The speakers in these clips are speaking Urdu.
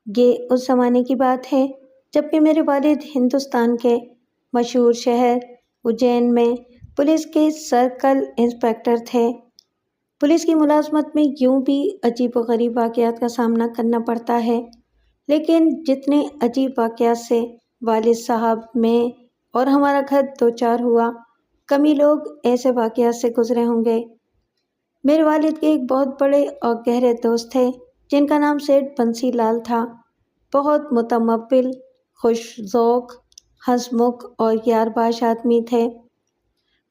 یہ اس زمانے کی بات ہے جبکہ میرے والد ہندوستان کے مشہور شہر اجین میں پولیس کے سرکل انسپکٹر تھے۔ پولیس کی ملازمت میں یوں بھی عجیب و غریب واقعات کا سامنا کرنا پڑتا ہے، لیکن جتنے عجیب واقعات سے والد صاحب میں اور ہمارا گھر دوچار ہوا، کم ہی لوگ ایسے واقعات سے گزرے ہوں گے۔ میرے والد کے ایک بہت بڑے اور گہرے دوست تھے جن کا نام سیٹھ بنسی لال تھا۔ بہت متمول، خوش ذوق، ہنس مکھ اور یار باش آدمی تھے۔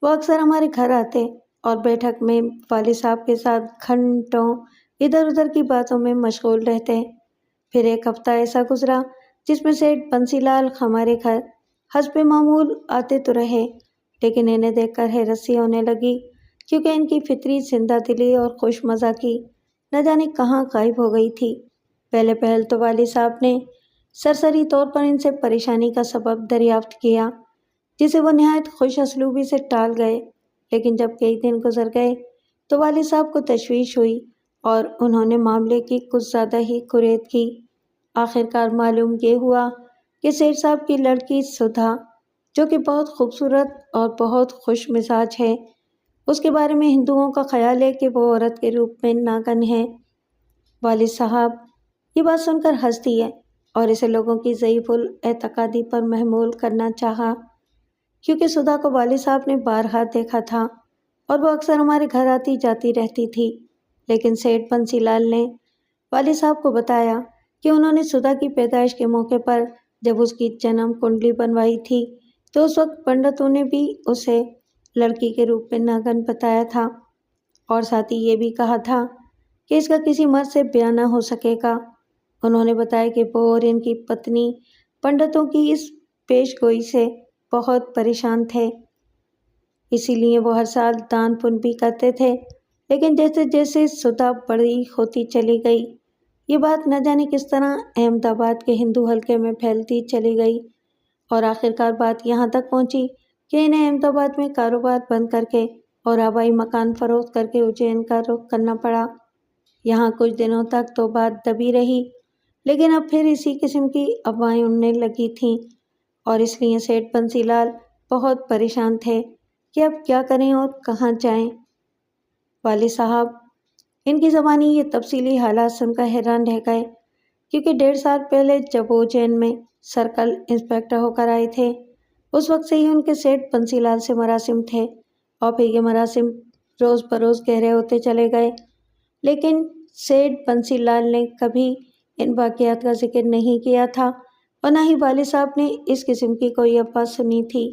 وہ اکثر ہمارے گھر آتے اور بیٹھک میں والد صاحب کے ساتھ گھنٹوں ادھر ادھر کی باتوں میں مشغول رہتے۔ پھر ایک ہفتہ ایسا گزرا جس میں سیٹھ بنسی لال ہمارے گھر حسب معمول آتے تو رہے، لیکن انہیں دیکھ کر حیرت سی ہونے لگی کیونکہ ان کی فطری زندہ دلی اور خوش مزاقی نہ جانے کہاں غائب ہو گئی تھی۔ پہلے پہل تو والد صاحب نے سرسری طور پر ان سے پریشانی کا سبب دریافت کیا، جسے وہ نہایت خوش اسلوبی سے ٹال گئے، لیکن جب کئی دن گزر گئے تو والد صاحب کو تشویش ہوئی اور انہوں نے معاملے کی کچھ زیادہ ہی کریت کی۔ آخرکار معلوم یہ ہوا کہ سیٹھ صاحب کی لڑکی سدھا، جو کہ بہت خوبصورت اور بہت خوش مزاج ہے، اس کے بارے میں ہندوؤں کا خیال ہے کہ وہ عورت کے روپ میں ناگن ہے۔ والد صاحب یہ بات سن کر ہنس دیے اور اسے لوگوں کی ضعیف الاعتقادی پر محمول کرنا چاہا، کیونکہ سدھا کو والد صاحب نے بارہا دیکھا تھا اور وہ اکثر ہمارے گھر آتی جاتی رہتی تھی۔ لیکن سیٹھ بنسی لال نے والد صاحب کو بتایا کہ انہوں نے سدھا کی پیدائش کے موقع پر جب اس کی جنم کنڈلی بنوائی تھی تو اس وقت پنڈتوں نے بھی اسے لڑکی کے روپ میں ناگن بتایا تھا، اور ساتھ ہی یہ بھی کہا تھا کہ اس کا کسی مرد سے بیاہ نہ ہو سکے گا۔ انہوں نے بتایا کہ وہ اور ان کی پتنی پنڈتوں کی اس پیش گوئی سے بہت پریشان تھے، اسی لیے وہ ہر سال دان پن بھی کرتے تھے، لیکن جیسے جیسے سدھا بڑی ہوتی چلی گئی، یہ بات نہ جانے کس طرح احمد آباد کے ہندو حلقے میں پھیلتی چلی گئی، اور آخرکار بات یہاں تک پہنچی کہ انہیں احمد آباد میں کاروبار بند کر کے اور آبائی مکان فروخت کر کے اجین کا رخ کرنا پڑا۔ یہاں کچھ دنوں تک تو بات دبی رہی، لیکن اب پھر اسی قسم کی افواہیں اڑنے لگی تھیں، اور اس لیے سیٹھ بنسی لال بہت پریشان تھے کہ اب کیا کریں اور کہاں جائیں۔ والد صاحب ان کی زبانی یہ تفصیلی حالات سن کر حیران رہ گئے، کیونکہ 1.5 سال پہلے جب وہ اجین میں سرکل انسپکٹر ہو کر آئے تھے، اس وقت سے ہی ان کے سیٹھ بنسی لال سے مراسم تھے، اور پھر یہ مراسم روز بروز گہرے ہوتے چلے گئے، لیکن سیٹھ بنسی لال نے کبھی ان واقعات کا ذکر نہیں کیا تھا اور نہ ہی والد صاحب نے اس قسم کی کوئی افواہ سنی تھی۔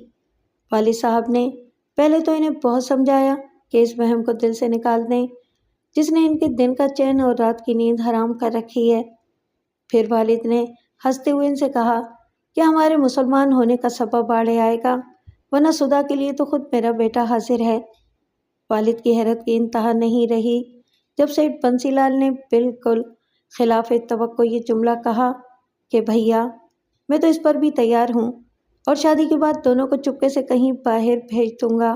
والد صاحب نے پہلے تو انہیں بہت سمجھایا کہ اس وہم کو دل سے نکال دیں جس نے ان کے دن کا چین اور رات کی نیند حرام کر رکھی ہے۔ پھر والد نے ہنستے ہوئے ان سے کہا کہ ہمارے مسلمان ہونے کا سبب آڑے آئے گا، ورنہ سدھا کے لیے تو خود میرا بیٹا حاضر ہے۔ والد کی حیرت کی انتہا نہیں رہی جب سیٹھ بنسی لال نے بالکل خلاف توقع یہ جملہ کہا کہ بھیا میں تو اس پر بھی تیار ہوں اور شادی کے بعد دونوں کو چپکے سے کہیں باہر بھیج دوں گا،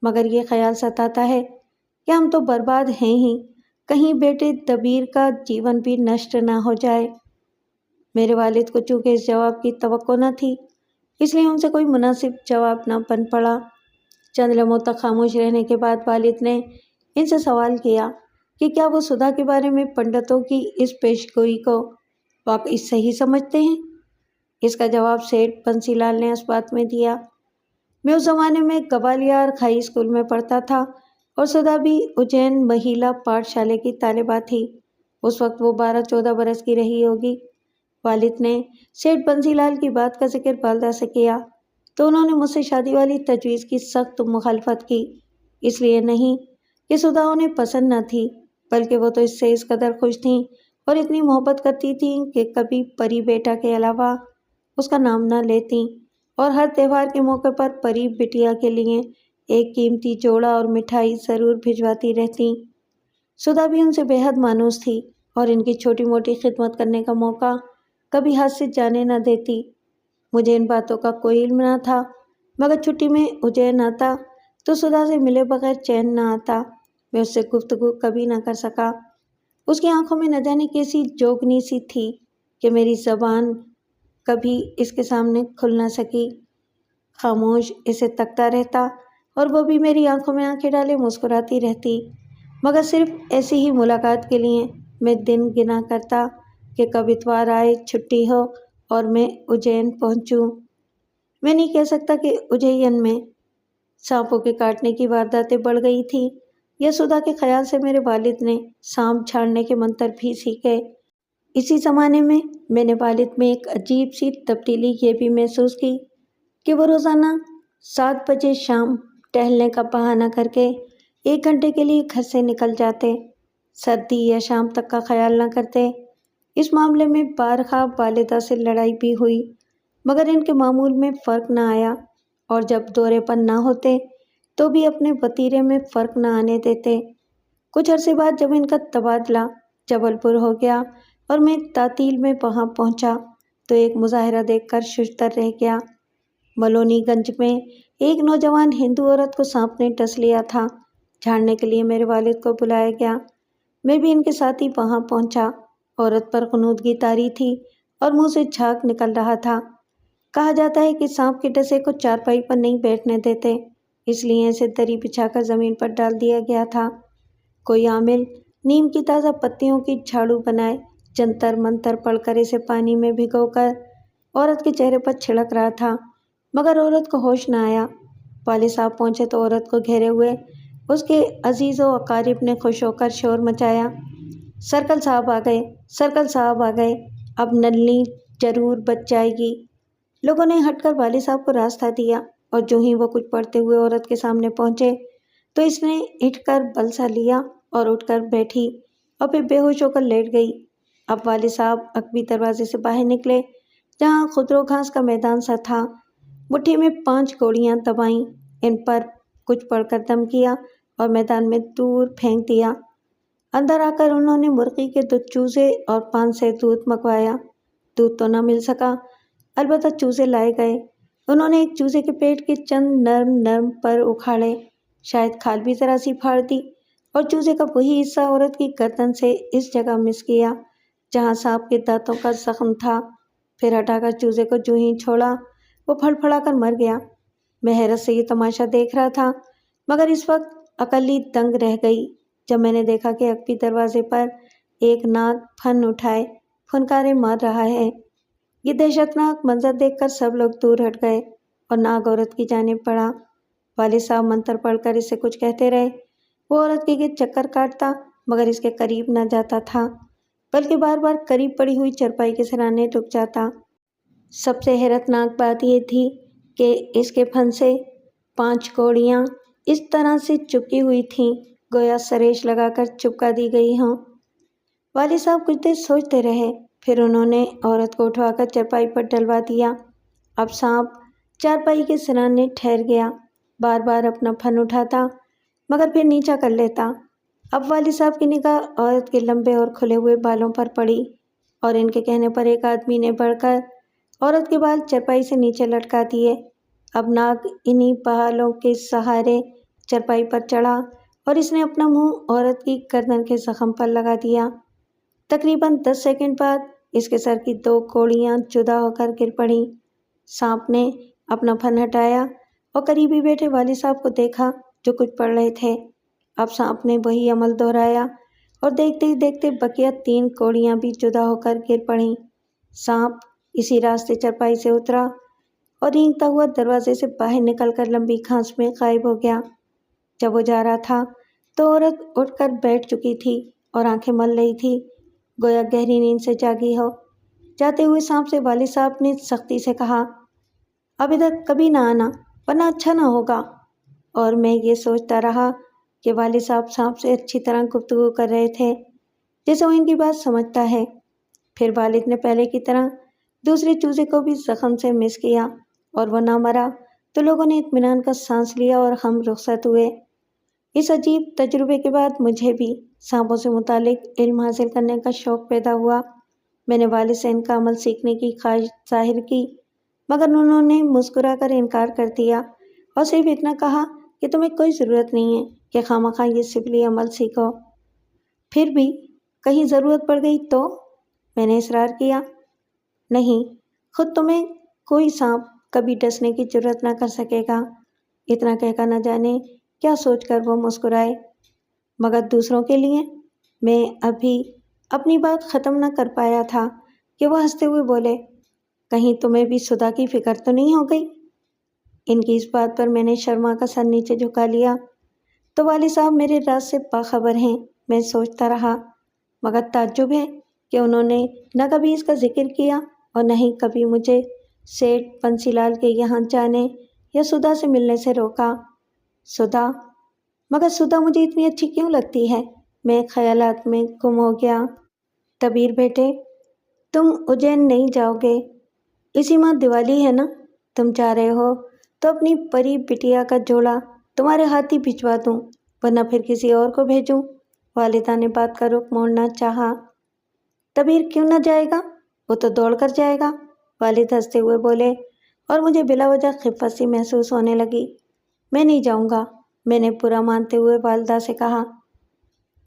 مگر یہ خیال ستاتا ہے کہ ہم تو برباد ہیں ہی، کہیں بیٹے دبیر کا جیون بھی نشٹ نہ ہو جائے۔ میرے والد کو چونکہ اس جواب کی توقع نہ تھی، اس لیے ان سے کوئی مناسب جواب نہ بن پڑا۔ چند لمحوں تک خاموش رہنے کے بعد والد نے ان سے سوال کیا کہ کیا وہ سدھا کے بارے میں پنڈتوں کی اس پیش گوئی کو واقعی صحیح سمجھتے ہیں؟ اس کا جواب سیٹھ بنسی لال نے اس بات میں دیا، میں اس زمانے میں گوالیار ہائی اسکول میں پڑھتا تھا اور سدھا بھی اجین مہیلا پاٹھ شالے کی طالبہ تھی، اس وقت وہ 12-14 برس کی رہی ہوگی۔ والد نے سیٹھ بنسی لال کی بات کا ذکر والدہ سے کیا تو انہوں نے مجھ سے شادی والی تجویز کی سخت مخالفت کی، اس لیے نہیں کہ سدھا انہیں پسند نہ تھی، بلکہ وہ تو اس سے اس قدر خوش تھیں اور اتنی محبت کرتی تھیں کہ کبھی پری بیٹا کے علاوہ اس کا نام نہ لیتیں، اور ہر تہوار کے موقع پر پری بٹیا کے لیے ایک قیمتی جوڑا اور مٹھائی ضرور بھجواتی رہتیں۔ سدھا بھی ان سے بے حد مانوس تھی اور ان کی چھوٹی موٹی خدمت کرنے کا موقع کبھی ہاتھ سے جانے نہ دیتی۔ مجھے ان باتوں کا کوئی علم نہ تھا، مگر چھٹی میں اجین آتا تو سدھا سے ملے بغیر چین نہ آتا، میں اس سے گفتگو کبھی نہ کر سکا۔ اس کی آنکھوں میں نہ جانے کیسی جوگنی سی تھی کہ میری زبان کبھی اس کے سامنے کھل نہ سکی۔ خاموش اسے تکتا رہتا اور وہ بھی میری آنکھوں میں آنکھیں ڈالے مسکراتی رہتی، مگر صرف ایسی ہی ملاقات کے لیے میں دن گنا کرتا کہ کب اتوار آئے، چھٹی ہو اور میں اجین پہنچوں۔ میں نہیں کہہ سکتا کہ اجین میں سانپوں کے کاٹنے کی وارداتیں بڑھ گئی تھیں یا سدا کے خیال سے میرے والد نے سانپ جھاڑنے کے منتر بھی سیکھے۔ اسی زمانے میں نے والد میں ایک عجیب سی تبدیلی یہ بھی محسوس کی کہ وہ روزانہ 7 بجے شام ٹہلنے کا بہانہ کر کے 1 گھنٹے کے لیے گھر سے نکل جاتے، سردی یا شام تک کا خیال نہ کرتے۔ اس معاملے میں بارہا والدہ سے لڑائی بھی ہوئی، مگر ان کے معمول میں فرق نہ آیا، اور جب دورے پر نہ ہوتے تو بھی اپنے وتیرے میں فرق نہ آنے دیتے۔ کچھ عرصے بعد جب ان کا تبادلہ جبل پور ہو گیا اور میں تعطیل میں وہاں پہنچا تو ایک مظاہرہ دیکھ کر ششدر رہ گیا۔ ملونی گنج میں ایک نوجوان ہندو عورت کو سانپ نے ڈس لیا تھا۔ جھاڑنے کے لیے میرے والد کو بلایا گیا، میں بھی ان کے ساتھ ہی وہاں پہنچا۔ عورت پر غنودگی طاری تھی اور منہ سے جھاگ نکل رہا تھا۔ کہا جاتا ہے کہ سانپ کے ڈسے کو چارپائی پر نہیں بیٹھنے دیتے، اس لیے اسے دری بچھا کر زمین پر ڈال دیا گیا تھا۔ کوئی عامل نیم کی تازہ پتیوں کی جھاڑو بنائے جنتر منتر پڑھ کر اسے پانی میں بھگو کر عورت کے چہرے پر چھڑک رہا تھا، مگر عورت کو ہوش نہ آیا۔ والد صاحب پہنچے تو عورت کو گھیرے ہوئے اس کے عزیز و اقارب نے خوش ہو کر شور مچایا، سرکل صاحب آ گئے، سرکل صاحب آ گئے، اب نلنی ضرور بچ جائے گی۔ لوگوں نے ہٹ کر والد صاحب کو راستہ دیا، اور جو ہی وہ کچھ پڑھتے ہوئے عورت کے سامنے پہنچے تو اس نے اٹھ کر بلسا لیا اور اٹھ کر بیٹھی اور پھر بے ہوش ہو کر لیٹ گئی۔ اب والد صاحب عقبی دروازے سے باہر نکلے جہاں خضرو گھاس کا میدان سا تھا، مٹھی میں 5 گولیاں دبائیں، ان پر کچھ پڑھ کر دم کیا اور میدان میں دور پھینک دیا۔ اندر آ کر انہوں نے مرغی کے 2 چوزے اور پان سے دودھ منگوایا۔ دودھ تو نہ مل سکا، البتہ چوزے لائے گئے۔ انہوں نے ایک چوزے کے پیٹ کے چند نرم پر اکھاڑے، شاید کھال بھی ذرا سی پھاڑ دی، اور چوزے کا وہی حصہ عورت کی گردن سے اس جگہ مس کیا جہاں سانپ کے دانتوں کا زخم تھا، پھر ہٹا کر چوزے کو جو ہی چھوڑا وہ پھڑ پھڑا کر مر گیا۔ میں حیرت سے یہ تماشا دیکھ رہا تھا، مگر اس وقت عقل ہی دنگ رہ گئی جب میں نے دیکھا کہ عقبی دروازے پر ایک ناگ پھن اٹھائے پھنکارے مار رہا ہے۔ یہ دہشتناک منظر دیکھ کر سب لوگ دور ہٹ گئے اور ناگ عورت کی جانب بڑھا۔ والد صاحب منتر پڑھ کر اس سے کچھ کہتے رہے۔ وہ عورت کے گرد چکر کاٹتا مگر اس کے قریب نہ جاتا تھا، بلکہ بار بار قریب پڑی ہوئی چرپائی کے سرانے رک جاتا۔ سب سے حیرت ناک بات یہ تھی کہ اس کے پھن سے 5 کوڑیاں اس طرح سے چپکی ہوئی تھیں گویا سریش لگا کر چپکا دی گئی ہوں۔ والد صاحب کچھ دیر سوچتے رہے، پھر انہوں نے عورت کو اٹھوا کر چرپائی پر ڈلوا دیا۔ اب سانپ چارپائی کے سرانے ٹھہر گیا، بار بار اپنا پھن اٹھاتا مگر پھر نیچا کر لیتا۔ اب والد صاحب کی نگاہ عورت کے لمبے اور کھلے ہوئے بالوں پر پڑی، اور ان کے کہنے پر ایک آدمی نے بڑھ کر عورت کے بال چرپائی سے نیچے لٹکا دیے۔ اب ناگ انہی بالوں کے سہارے چرپائی پر چڑھا اور اس نے اپنا منہ عورت کی گردن کے زخم پر لگا دیا۔ تقریباً 10 سیکنڈ بعد اس کے سر کی 2 کوڑیاں جدا ہو کر گر پڑیں۔ سانپ نے اپنا پھن ہٹایا اور قریبی بیٹھے والد صاحب کو دیکھا جو کچھ پڑھ رہے تھے۔ اب سانپ نے وہی عمل دہرایا اور دیکھتے ہی دیکھتے بقیہ 3 کوڑیاں بھی جدا ہو کر گر پڑیں۔ سانپ اسی راستے چرپائی سے اترا اور رینگتا ہوا دروازے سے باہر نکل کر لمبی گھاس میں غائب ہو گیا۔ جب وہ جا رہا تھا تو عورت اٹھ کر بیٹھ چکی تھی اور آنکھیں مل رہی تھی گویا گہری نیند سے جاگی ہو۔ جاتے ہوئے سانپ سے والد صاحب نے سختی سے کہا، اب ادھر کبھی نہ آنا ورنہ اچھا نہ ہوگا۔ اور میں یہ سوچتا رہا کہ والد صاحب سانپ سے اچھی طرح گفتگو کر رہے تھے جیسے وہ ان کی بات سمجھتا ہے۔ پھر والد نے پہلے کی طرح دوسرے چوزے کو بھی زخم سے مس کیا اور وہ نہ مرا تو لوگوں نے اطمینان کا سانس لیا اور ہم رخصت ہوئے۔ اس عجیب تجربے کے بعد مجھے بھی سانپوں سے متعلق علم حاصل کرنے کا شوق پیدا ہوا۔ میں نے والد سے ان کا عمل سیکھنے کی خواہش ظاہر کی، مگر انہوں نے مسکرا کر انکار کر دیا اور صرف اتنا کہا کہ تمہیں کوئی ضرورت نہیں ہے کہ خواہ یہ سفلی عمل سیکھو۔ پھر بھی کہیں ضرورت پڑ گئی تو؟ میں نے اصرار کیا، نہیں، خود تمہیں کوئی سانپ کبھی ڈسنے کی جرات نہ کر سکے گا۔ اتنا کہہ کر نہ جانے کیا سوچ کر وہ مسکرائے۔ مگر دوسروں کے لیے؟ میں ابھی اپنی بات ختم نہ کر پایا تھا کہ وہ ہنستے ہوئے بولے، کہیں تمہیں بھی سدھا کی فکر تو نہیں ہو گئی؟ ان کی اس بات پر میں نے شرما کا سر نیچے جھکا لیا۔ تو والد صاحب میرے راز سے باخبر ہیں، میں سوچتا رہا، مگر تعجب ہے کہ انہوں نے نہ کبھی اس کا ذکر کیا اور نہ ہی کبھی مجھے سیٹھ بنسی لال کے یہاں جانے یا سدھا سے ملنے سے روکا۔ سدھا؟ مگر سدھا مجھے اتنی اچھی کیوں لگتی ہے؟ میں خیالات میں گم ہو گیا۔ کبیر بیٹے، تم اجین نہیں جاؤ گے؟ اسی ماہ دیوالی ہے نا؟ تم جا رہے ہو تو اپنی پری بٹیا کا جوڑا تمہارے ہاتھ ہی بھجوا دوں، ورنہ پھر کسی اور کو بھیجوں۔ والدہ نے بات کا رخ موڑنا چاہا۔ کبیر کیوں نہ جائے گا؟ وہ تو دوڑ کر جائے گا، والد ہنستے ہوئے بولے، اور مجھے بلا وجہ خفت سی محسوس ہونے لگی۔ میں نہیں جاؤں گا، میں نے برا مانتے ہوئے والدہ سے کہا۔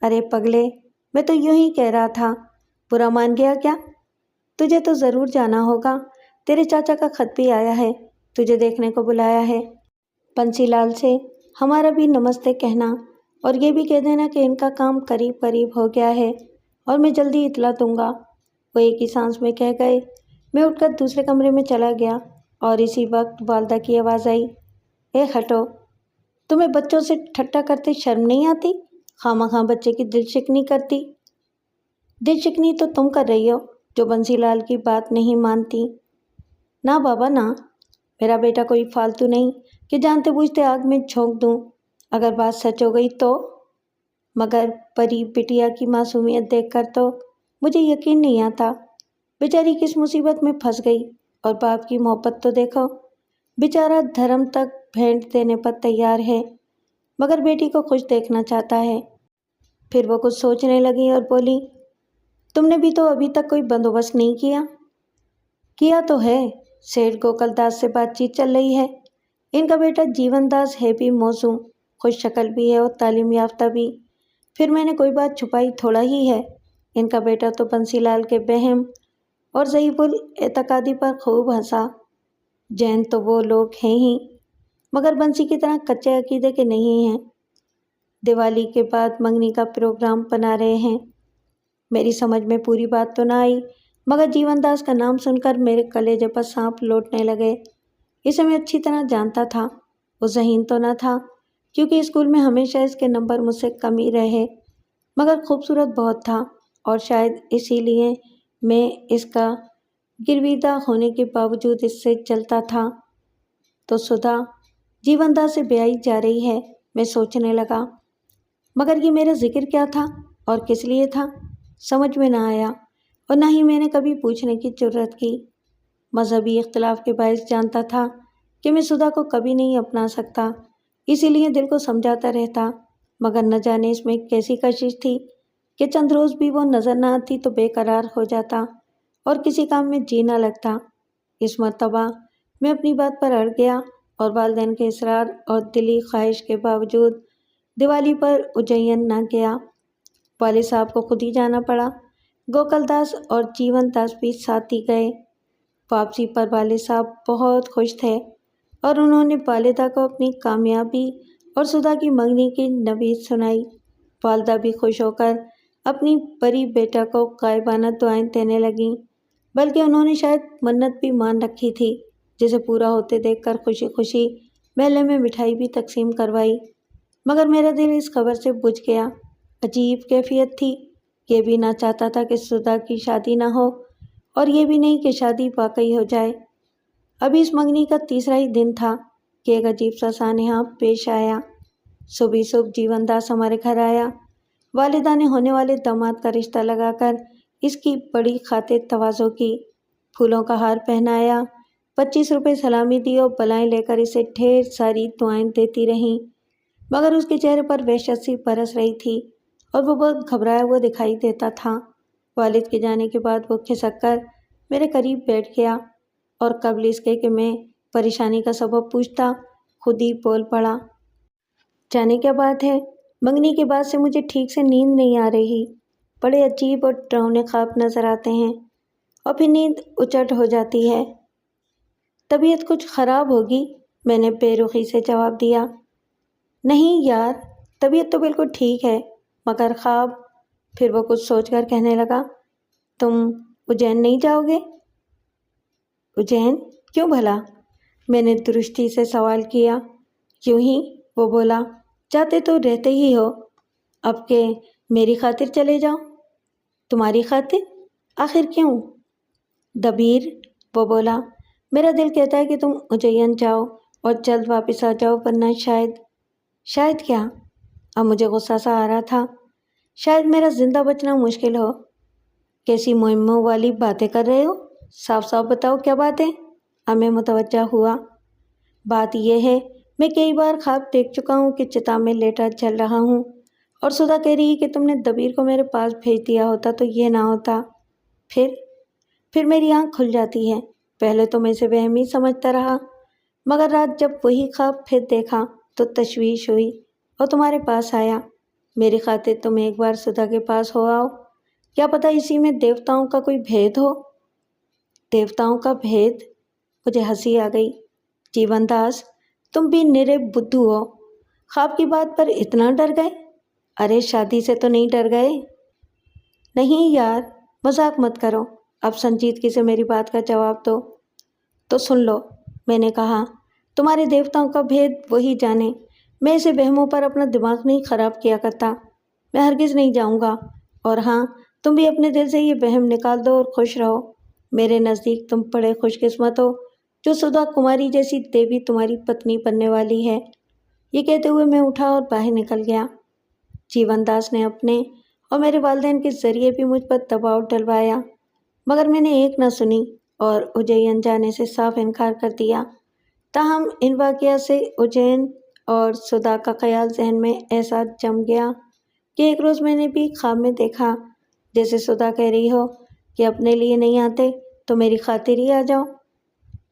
ارے پگلے، میں تو یوں ہی کہہ رہا تھا، برا مان گیا کیا؟ تجھے تو ضرور جانا ہوگا، تیرے چاچا کا خط بھی آیا ہے، تجھے دیکھنے کو بلایا ہے۔ بنسی لال سے ہمارا بھی نمستے کہنا، اور یہ بھی کہہ دینا کہ ان کا کام قریب قریب ہو گیا ہے اور میں جلدی اطلاع دوں گا۔ وہ ایک ہی سانس میں کہہ گئے۔ میں اٹھ کر دوسرے کمرے میں چلا گیا اور اسی وقت والدہ کی آواز آئی، اے ہٹو، تمہیں بچوں سے ٹھٹا کرتے شرم نہیں آتی؟ خواہ بچے کی دل شکنی کرتی۔ دل شکنی تو تم کر رہی ہو جو بنسی لال کی بات نہیں مانتی۔ نہ بابا نہ، میرا بیٹا کوئی فالتو نہیں کہ جانتے بوجھتے آگ میں جھونک دوں۔ اگر بات سچ ہو گئی تو؟ مگر پری بٹیا کی معصومیت دیکھ کر تو مجھے یقین نہیں آتا، بیچاری کس مصیبت میں پھنس گئی، اور باپ کی محبت تو دیکھو، بیچارہ دھرم تک بھیٹ دینے پر تیار ہے، مگر بیٹی کو خوش دیکھنا چاہتا ہے۔ پھر وہ کچھ سوچنے لگی اور بولی، تم نے بھی تو ابھی تک کوئی بندوبست نہیں کیا؟ کیا تو ہے، سیٹھ گوکل داس سے بات چیت چل رہی ہے۔ ان کا بیٹا جیون داس ہے بھی موزوں، خوش شکل بھی ہے اور تعلیم یافتہ بھی۔ پھر میں نے کوئی بات چھپائی تھوڑا ہی ہے، ان کا بیٹا تو بنسی لال کے وہم اور ضعیف الاعتقادی پر خوب ہنسا۔ جین تو وہ لوگ ہیں ہی، مگر بنسی کی طرح کچے عقیدے کے نہیں ہیں۔ دیوالی کے بعد منگنی کا پروگرام بنا رہے ہیں۔ میری سمجھ میں پوری بات تو نہ آئی، مگر جیون داس کا نام سن کر میرے کلیجے پر سانپ لوٹنے لگے۔ اسے میں اچھی طرح جانتا تھا، وہ ذہین تو نہ تھا، کیونکہ اسکول میں ہمیشہ اس کے نمبر مجھ سے کم ہی رہے، مگر خوبصورت بہت تھا، اور شاید اسی لیے میں اس کا گرویدہ ہونے کے باوجود اس سے جلتا تھا۔ تو سدھا جیون داس سے بیائی جا رہی ہے، میں سوچنے لگا، مگر یہ میرا ذکر کیا تھا اور کس لیے تھا؟ سمجھ میں نہ آیا، اور نہ ہی میں نے کبھی پوچھنے کی جرات کی۔ مذہبی اختلاف کے باعث جانتا تھا کہ میں سدھا کو کبھی نہیں اپنا سکتا، اسی لیے دل کو سمجھاتا رہتا، مگر نہ جانے اس میں کیسی کشش تھی کہ چند روز بھی وہ نظر نہ آتی تو بے قرار ہو جاتا اور کسی کام میں جی نہ لگتا۔ اس مرتبہ میں اپنی بات پر اڑ گیا اور والدین کے اصرار اور دلی خواہش کے باوجود دیوالی پر اجین نہ گیا۔ والد صاحب کو خود ہی جانا پڑا۔ گوکل داس اور جیون داس بھی ساتھ ہی گئے۔ واپسی پر والد صاحب بہت خوش تھے اور انہوں نے والدہ کو اپنی کامیابی اور سدھا کی منگنی کی نوید سنائی۔ والدہ بھی خوش ہو کر اپنی پری بیٹا کو غائبانہ دعائیں دینے لگیں، بلکہ انہوں نے شاید منت بھی مان رکھی تھی، جسے پورا ہوتے دیکھ کر خوشی خوشی محلے میں مٹھائی بھی تقسیم کروائی۔ مگر میرا دل اس خبر سے بجھ گیا۔ عجیب کیفیت تھی، یہ بھی نہ چاہتا تھا کہ سدھا کی شادی نہ ہو، اور یہ بھی نہیں کہ شادی واقعی ہو جائے۔ ابھی اس منگنی کا تیسرا ہی دن تھا کہ ایک عجیب سا سانحہ پیش آیا۔ صبح جیون داس ہمارے گھر آیا۔ والدہ نے ہونے والے داماد کا رشتہ لگا کر اس کی بڑی خاطر تواضع کی، پھولوں کا ہار پہنایا، 25 روپے سلامی دی اور بلائیں لے کر اسے ڈھیر ساری دعائیں دیتی رہیں، مگر اس کے چہرے پر وحشت سی برس رہی تھی اور وہ بہت گھبرایا ہوا دکھائی دیتا تھا۔ والد کے جانے کے بعد وہ کھسک کر میرے قریب بیٹھ گیا اور قبل اس کے کہ میں پریشانی کا سبب پوچھتا خود ہی بول پڑا، جانے کیا بات ہے؟ منگنی کے بعد سے مجھے ٹھیک سے نیند نہیں آ رہی، بڑے عجیب اور ڈراؤنے خواب نظر آتے ہیں، اور پھر نیند اچٹ ہو جاتی ہے۔ طبیعت کچھ خراب ہوگی؟ میں نے بے رخی سے جواب دیا۔ نہیں یار، طبیعت تو بالکل ٹھیک ہے، مگر خواب۔ پھر وہ کچھ سوچ کر کہنے لگا، تم اجین نہیں جاؤ گے؟ اجین کیوں بھلا؟ میں نے درستی سے سوال کیا۔ یوں ہی، وہ بولا، جاتے تو رہتے ہی ہو، اب کہ میری خاطر چلے جاؤ۔ تمہاری خاطر؟ آخر کیوں؟ دبیر، وہ بولا، میرا دل کہتا ہے کہ تم اجین جاؤ اور جلد واپس آ جاؤ، ورنہ شاید کیا؟ اب مجھے غصہ سا آ رہا تھا۔ شاید میرا زندہ بچنا مشکل ہو۔ کیسی مہموں والی باتیں کر رہے ہو؟ صاف صاف بتاؤ کیا بات ہے؟ اب میں متوجہ ہوا۔ بات یہ ہے، میں کئی بار خواب دیکھ چکا ہوں کہ چتا میں لیٹا جل رہا ہوں، اور سدھا کہہ رہی ہے کہ تم نے دبیر کو میرے پاس بھیج دیا ہوتا تو یہ نہ ہوتا۔ پھر میری آنکھ کھل جاتی ہے۔ پہلے تو میں اسے وہم ہی سمجھتا رہا، مگر رات جب وہی خواب پھر دیکھا تو تشویش ہوئی اور تمہارے پاس آیا۔ میری خاطر تم ایک بار سدھا کے پاس ہو آؤ، کیا پتہ اسی میں دیوتاؤں کا کوئی بھید ہو۔ دیوتاؤں کا بھید؟ مجھے ہنسی آ گئی۔ جیون داس، تم بھی نرے بدھو ہو، خواب کی بات پر اتنا ڈر گئے؟ ارے شادی سے تو نہیں ڈر گئے؟ نہیں یار، مذاق مت کرو، اب سنجیدگی سے میری بات کا جواب دو۔ تو سن لو، میں نے کہا، تمہارے دیوتاؤں کا بھید وہی جانے، میں اسے وہموں پر اپنا دماغ نہیں خراب کیا کرتا۔ میں ہرگز نہیں جاؤں گا، اور ہاں، تم بھی اپنے دل سے یہ وہم نکال دو اور خوش رہو۔ میرے نزدیک تم بڑے خوش قسمت ہو جو سدھا کماری جیسی دیوی تمہاری پتنی بننے والی ہے۔ یہ کہتے ہوئے میں اٹھا اور باہر نکل گیا۔ جیون داس نے اپنے اور میرے والدین کے ذریعے بھی مجھ پر دباؤ ڈلوایا، مگر میں نے ایک نہ سنی اور اجین جانے سے صاف انکار کر دیا۔ تاہم ان واقعات سے اجین اور سدھا کا خیال ذہن میں ایسا جم گیا کہ ایک روز میں نے بھی خواب میں دیکھا جیسے سدھا کہہ رہی ہو کہ اپنے لیے نہیں آتے تو میری خاطر ہی آ جاؤ۔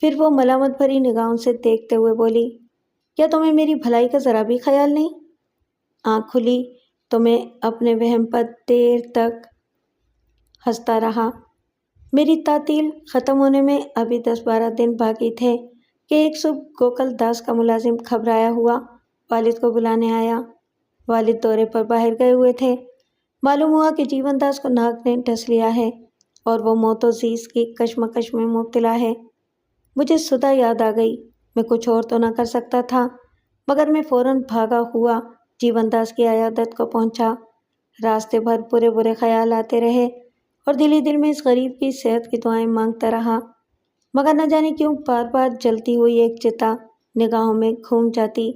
پھر وہ ملامت بھری نگاہوں سے دیکھتے ہوئے بولی، کیا تمہیں میری بھلائی کا ذرا بھی خیال نہیں؟ آنکھ کھلی تو میں اپنے وہم پر دیر تک ہنستا رہا۔ میری تعطیل ختم ہونے میں ابھی 10-12 دن باقی تھے کہ ایک صبح گوکل داس کا ملازم گھبرایا ہوا والد کو بلانے آیا۔ والد دورے پر باہر گئے ہوئے تھے۔ معلوم ہوا کہ جیون داس کو ناگ نے ڈس لیا ہے اور وہ موت و زیز کی کشمکش میں مبتلا ہے۔ مجھے سدھا یاد آ گئی۔ میں کچھ اور تو نہ کر سکتا تھا، مگر میں فوراً بھاگا ہوا جیون داس کی عیادت کو پہنچا۔ راستے بھر برے خیال آتے رہے اور دل ہی دل میں اس غریب کی صحت کی دعائیں مانگتا رہا، مگر نہ جانے کیوں بار بار جلتی ہوئی ایک چتا نگاہوں میں گھوم جاتی۔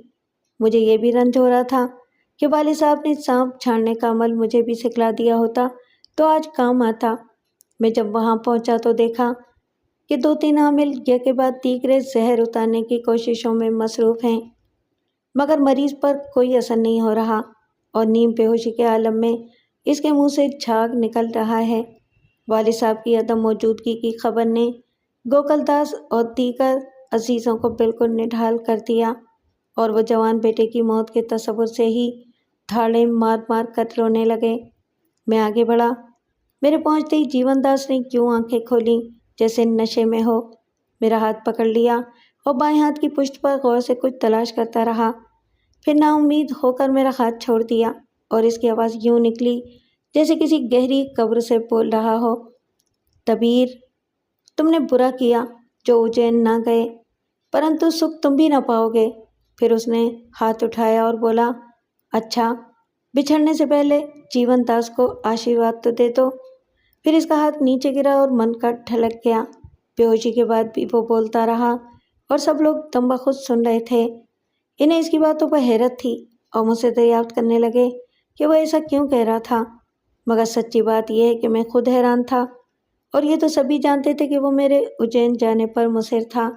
مجھے یہ بھی رنج ہو رہا تھا کہ والد صاحب نے سانپ چھاڑنے کا عمل مجھے بھی سکھلا دیا ہوتا تو آج کام آتا۔ میں جب وہاں پہنچا تو دیکھا کہ 2-3 عامل یک کے بعد دیگرے زہر اتارنے کی کوششوں میں مصروف ہیں، مگر مریض پر کوئی اثر نہیں ہو رہا اور نیم بے ہوشی کے عالم میں اس کے منہ سے جھاگ نکل رہا ہے۔ والد صاحب کی عدم موجودگی کی خبر نے گوکل داس اور دیگر عزیزوں کو بالکل نڈھال کر دیا، اور وہ جوان بیٹے کی موت کے تصور سے ہی دھاڑیں مار مار کر رونے لگے۔ میں آگے بڑھا۔ میرے پہنچتے ہی جیون داس نے یوں آنکھیں کھولیں جیسے نشے میں ہو، میرا ہاتھ پکڑ لیا اور بائیں ہاتھ کی پشت پر غور سے کچھ تلاش کرتا رہا۔ پھر نا امید ہو کر میرا ہاتھ چھوڑ دیا اور اس کی آواز یوں نکلی جیسے کسی گہری قبر سے بول رہا ہو، دبیر، تم نے برا کیا جو اجین نہ گئے، پرنتو سکھ تم بھی نہ پاؤ گے۔ پھر اس نے ہاتھ اٹھایا اور بولا، اچھا، بچھڑنے سے پہلے جیون داس کو آشیرواد تو دے دو۔ پھر اس کا ہاتھ نیچے گرا اور من کا ڈھلک گیا۔ بے ہوشی کے بعد بھی وہ بولتا رہا اور سب لوگ دم بخود سن رہے تھے۔ انہیں اس کی باتوں پر حیرت تھی اور مجھ سے دریافت کرنے لگے کہ وہ ایسا کیوں کہہ رہا تھا، مگر سچی بات یہ ہے کہ میں خود حیران تھا، اور یہ تو سبھی جانتے تھے کہ وہ میرے اجین جانے پر مصر تھا،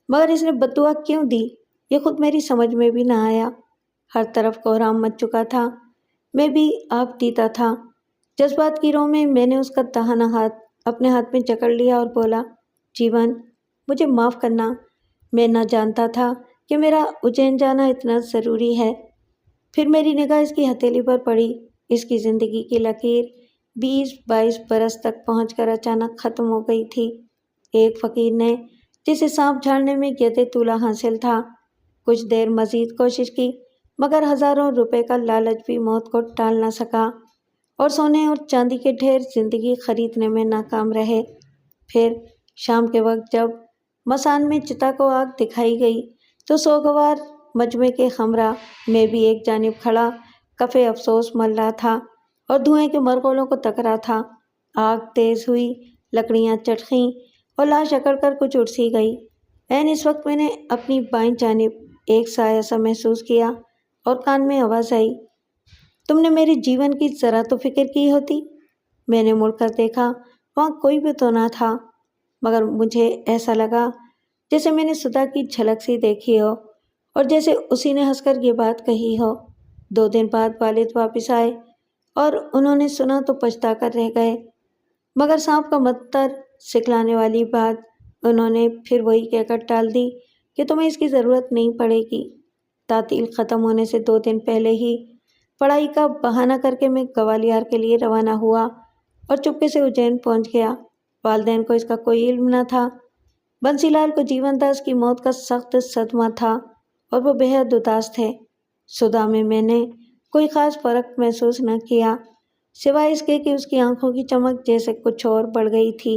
مگر اس نے بد دعا کیوں دی یہ خود میری سمجھ میں بھی نہ آیا۔ ہر طرف کوہرام مچ چکا تھا، میں بھی آپ دیتا تھا۔ جذبات کی رو میں نے اس کا داہنا ہاتھ اپنے ہاتھ میں جکڑ لیا اور بولا، جیون، مجھے معاف کرنا، میں نہ جانتا تھا کہ میرا اجین جانا اتنا ضروری ہے۔ پھر میری نگاہ اس کی ہتھیلی پر پڑی۔ اس کی زندگی کی لکیر 20-22 برس تک پہنچ کر اچانک ختم ہو گئی تھی۔ ایک فقیر نے جسے سانپ جھاڑنے میں ید طولہ حاصل تھا، کچھ دیر مزید کوشش کی، مگر ہزاروں روپے کا لالچ بھی موت کو ٹال نہ سکا اور سونے اور چاندی کے ڈھیر زندگی خریدنے میں ناکام رہے۔ پھر شام کے وقت جب مسان میں چتا کو آگ دکھائی گئی تو سوگوار مجمع کے ہمراہ میں بھی ایک جانب کھڑا کف افسوس مل رہا تھا اور دھوئیں کے مرغولوں کو تک رہا تھا۔ آگ تیز ہوئی، لکڑیاں چٹخیں اور لاش اکڑ کر کچھ سی گئی۔ اس وقت میں نے اپنی بائیں جانب ایک سایہ سا محسوس کیا اور کان میں آواز آئی، تم نے میری جیون کی ذرا تو فکر کی ہوتی۔ میں نے مڑ کر دیکھا، وہاں کوئی بھی تو نہ تھا، مگر مجھے ایسا لگا جیسے میں نے سدھا کی جھلک سی دیکھی ہو اور جیسے اسی نے ہنس کر یہ بات کہی ہو۔ 2 دن بعد والد واپس آئے اور انہوں نے سنا تو پچھتا کر رہ گئے، مگر سانپ کا متر سکھلانے والی بات انہوں نے پھر وہی کہہ کر ٹال دی کہ تمہیں اس کی ضرورت نہیں پڑے گی۔ تعطیل ختم ہونے سے 2 دن پہلے ہی پڑھائی کا بہانہ کر کے میں گوالیار کے لیے روانہ ہوا اور چپکے سے اجین پہنچ گیا۔ والدین کو اس کا کوئی علم نہ تھا۔ بنسی لال کو جیون داس کی موت کا سخت صدمہ تھا اور وہ بے حد اداس تھے۔ سدھا میں نے کوئی خاص فرق محسوس نہ کیا، سوائے اس کے کہ اس کی آنکھوں کی چمک جیسے کچھ اور بڑھ گئی تھی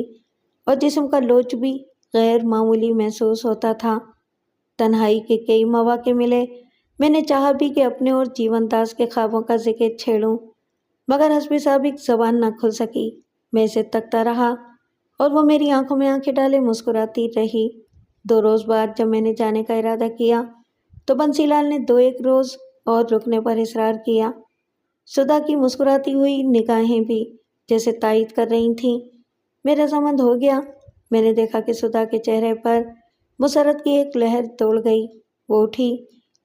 اور جسم کا لوچ بھی غیر معمولی محسوس ہوتا تھا۔ تنہائی کے کئی مواقع ملے، میں نے چاہا بھی کہ اپنے اور جیون داس کے خوابوں کا ذکر چھیڑوں، مگر حسب سابق زبان نہ کھل سکی۔ میں اسے تکتا رہا اور وہ میری آنکھوں میں آنکھیں ڈالے مسکراتی رہی۔ 2 روز بعد جب میں نے جانے کا ارادہ کیا تو بنسی لال نے 2-1 روز اور رکنے پر اصرار کیا۔ سدھا کی مسکراتی ہوئی نگاہیں بھی جیسے تائید کر رہی تھیں، میرا رضامند ہو گیا۔ میں نے دیکھا کہ سدھا کے چہرے پر مسرت کی ایک لہر دوڑ گئی۔ وہ اٹھی،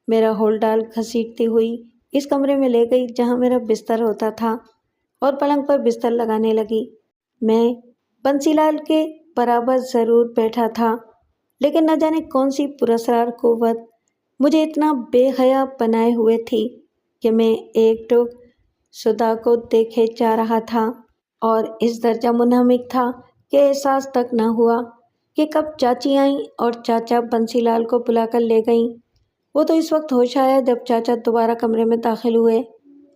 میرا ہول ڈال گھسیٹتی ہوئی اس کمرے میں لے گئی جہاں میرا بستر ہوتا تھا اور پلنگ پر بستر لگانے لگی۔ میں بنسی لال کے برابر ضرور بیٹھا تھا، لیکن نہ جانے کون سی پراسرار قوت مجھے اتنا بے حیا بنائے ہوئے تھی کہ میں ایک ٹک سدھا کو دیکھے جا رہا تھا اور اس درجہ منہمک تھا کہ احساس تک نہ ہوا کہ کب چاچی آئیں اور چاچا بنسی لال کو بلا کر لے گئیں۔ وہ تو اس وقت ہوش آیا جب چاچا دوبارہ کمرے میں داخل ہوئے۔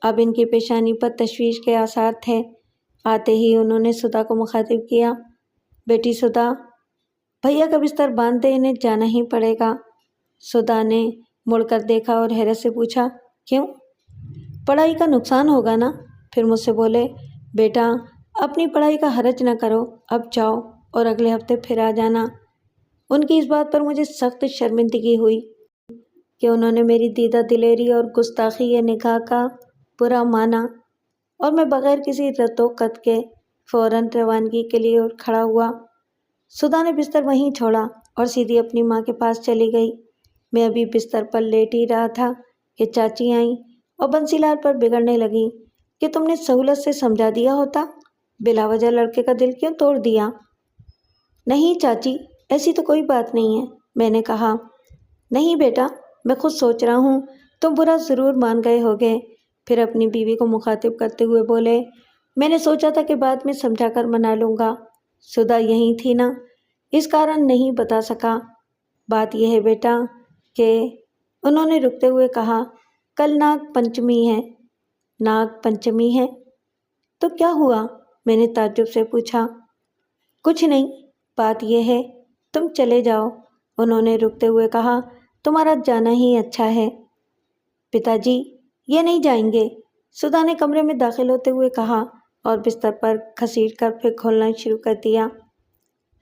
اب ان کی پیشانی پر تشویش کے آثار تھے۔ آتے ہی انہوں نے سدھا کو مخاطب کیا، بیٹی سدھا، بھیا کا بستر باندھ دے، انہیں جانا ہی پڑے گا۔ سدھا نے مڑ کر دیکھا اور حیرت سے پوچھا، کیوں؟ پڑھائی کا نقصان ہوگا نا؟ پھر مجھ سے بولے، بیٹا اپنی پڑھائی کا حرج نہ کرو، اب جاؤ اور اگلے ہفتے پھر آ جانا۔ ان کی اس بات پر مجھے سخت شرمندگی ہوئی کہ انہوں نے میری دیدہ دلیری اور گستاخی نگاہ کا برا مانا، اور میں بغیر کسی رد و قط کے فوراً روانگی کے لیے اٹھ کھڑا ہوا۔ سدھا نے بستر وہیں چھوڑا اور سیدھی اپنی ماں کے پاس چلی گئی۔ میں ابھی بستر پر لیٹ ہی رہا تھا کہ چاچی آئیں اور بنسی لال پر بگڑنے لگیں کہ تم نے سہولت سے سمجھا دیا ہوتا، بلا وجہ لڑکے کا دل کیوں توڑ دیا؟ نہیں چاچی، ایسی تو کوئی بات نہیں ہے، میں نے کہا۔ نہیں بیٹا، میں خود سوچ رہا ہوں تم برا ضرور مان گئے ہوگے۔ پھر اپنی بیوی کو مخاطب کرتے ہوئے بولے، میں نے سوچا تھا کہ بعد میں سمجھا کر منا لوں گا۔ سدھا یہیں تھی نا، اس کارن نہیں بتا سکا۔ بات یہ ہے بیٹا کہ انہوں نے رکتے ہوئے کہا، کل ناگ پنچمی ہے۔ ناگ پنچمی ہے تو کیا ہوا؟ میں نے تعجب سے پوچھا۔ کچھ نہیں، بات یہ ہے تم چلے جاؤ، انہوں نے رکتے ہوئے کہا، تمہارا جانا ہی اچھا ہے۔ پتا جی، یہ نہیں جائیں گے، سدھا نے کمرے میں داخل ہوتے ہوئے کہا اور بستر پر گھسیٹ کر پھر کھولنا شروع کر دیا۔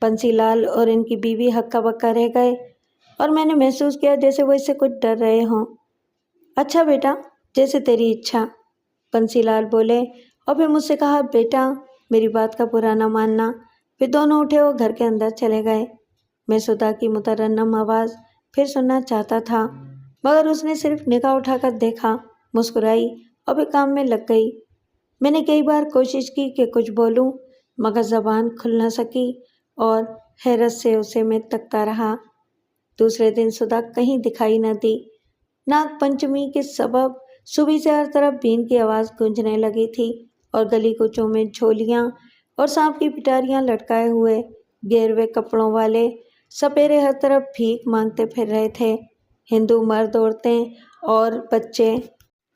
بنسی لال اور ان کی بیوی ہکا بکا رہ گئے اور میں نے محسوس کیا جیسے وہ اس سے کچھ ڈر رہے ہوں۔ اچھا بیٹا، جیسے تیری اچھا، بنسی لال بولے اور پھر مجھ سے کہا، بیٹا میری بات کا برا نہ ماننا۔ پھر دونوں اٹھے اور گھر کے اندر چلے گئے۔ میں سدھا کی مترنم آواز پھر سننا چاہتا تھا، مگر اس نے صرف نگاہ اٹھا کر دیکھا، مسکرائی اور پھر کام میں لگ گئی۔ میں نے کئی بار کوشش کی کہ کچھ بولوں، مگر زبان کھل نہ سکی اور حیرت سے اسے میں تکتا رہا۔ دوسرے دن سدھا کہیں دکھائی نہ دی۔ ناگ پنچمی کے سبب صبح سے ہر طرف بین کی آواز گونجنے لگی تھی اور گلی کوچوں میں جھولیاں اور سانپ کی پٹاریاں لٹکائے ہوئے گیروے کپڑوں والے سپیرے ہر طرف بھیک مانگتے پھر رہے تھے۔ ہندو مرد، عورتیں اور بچے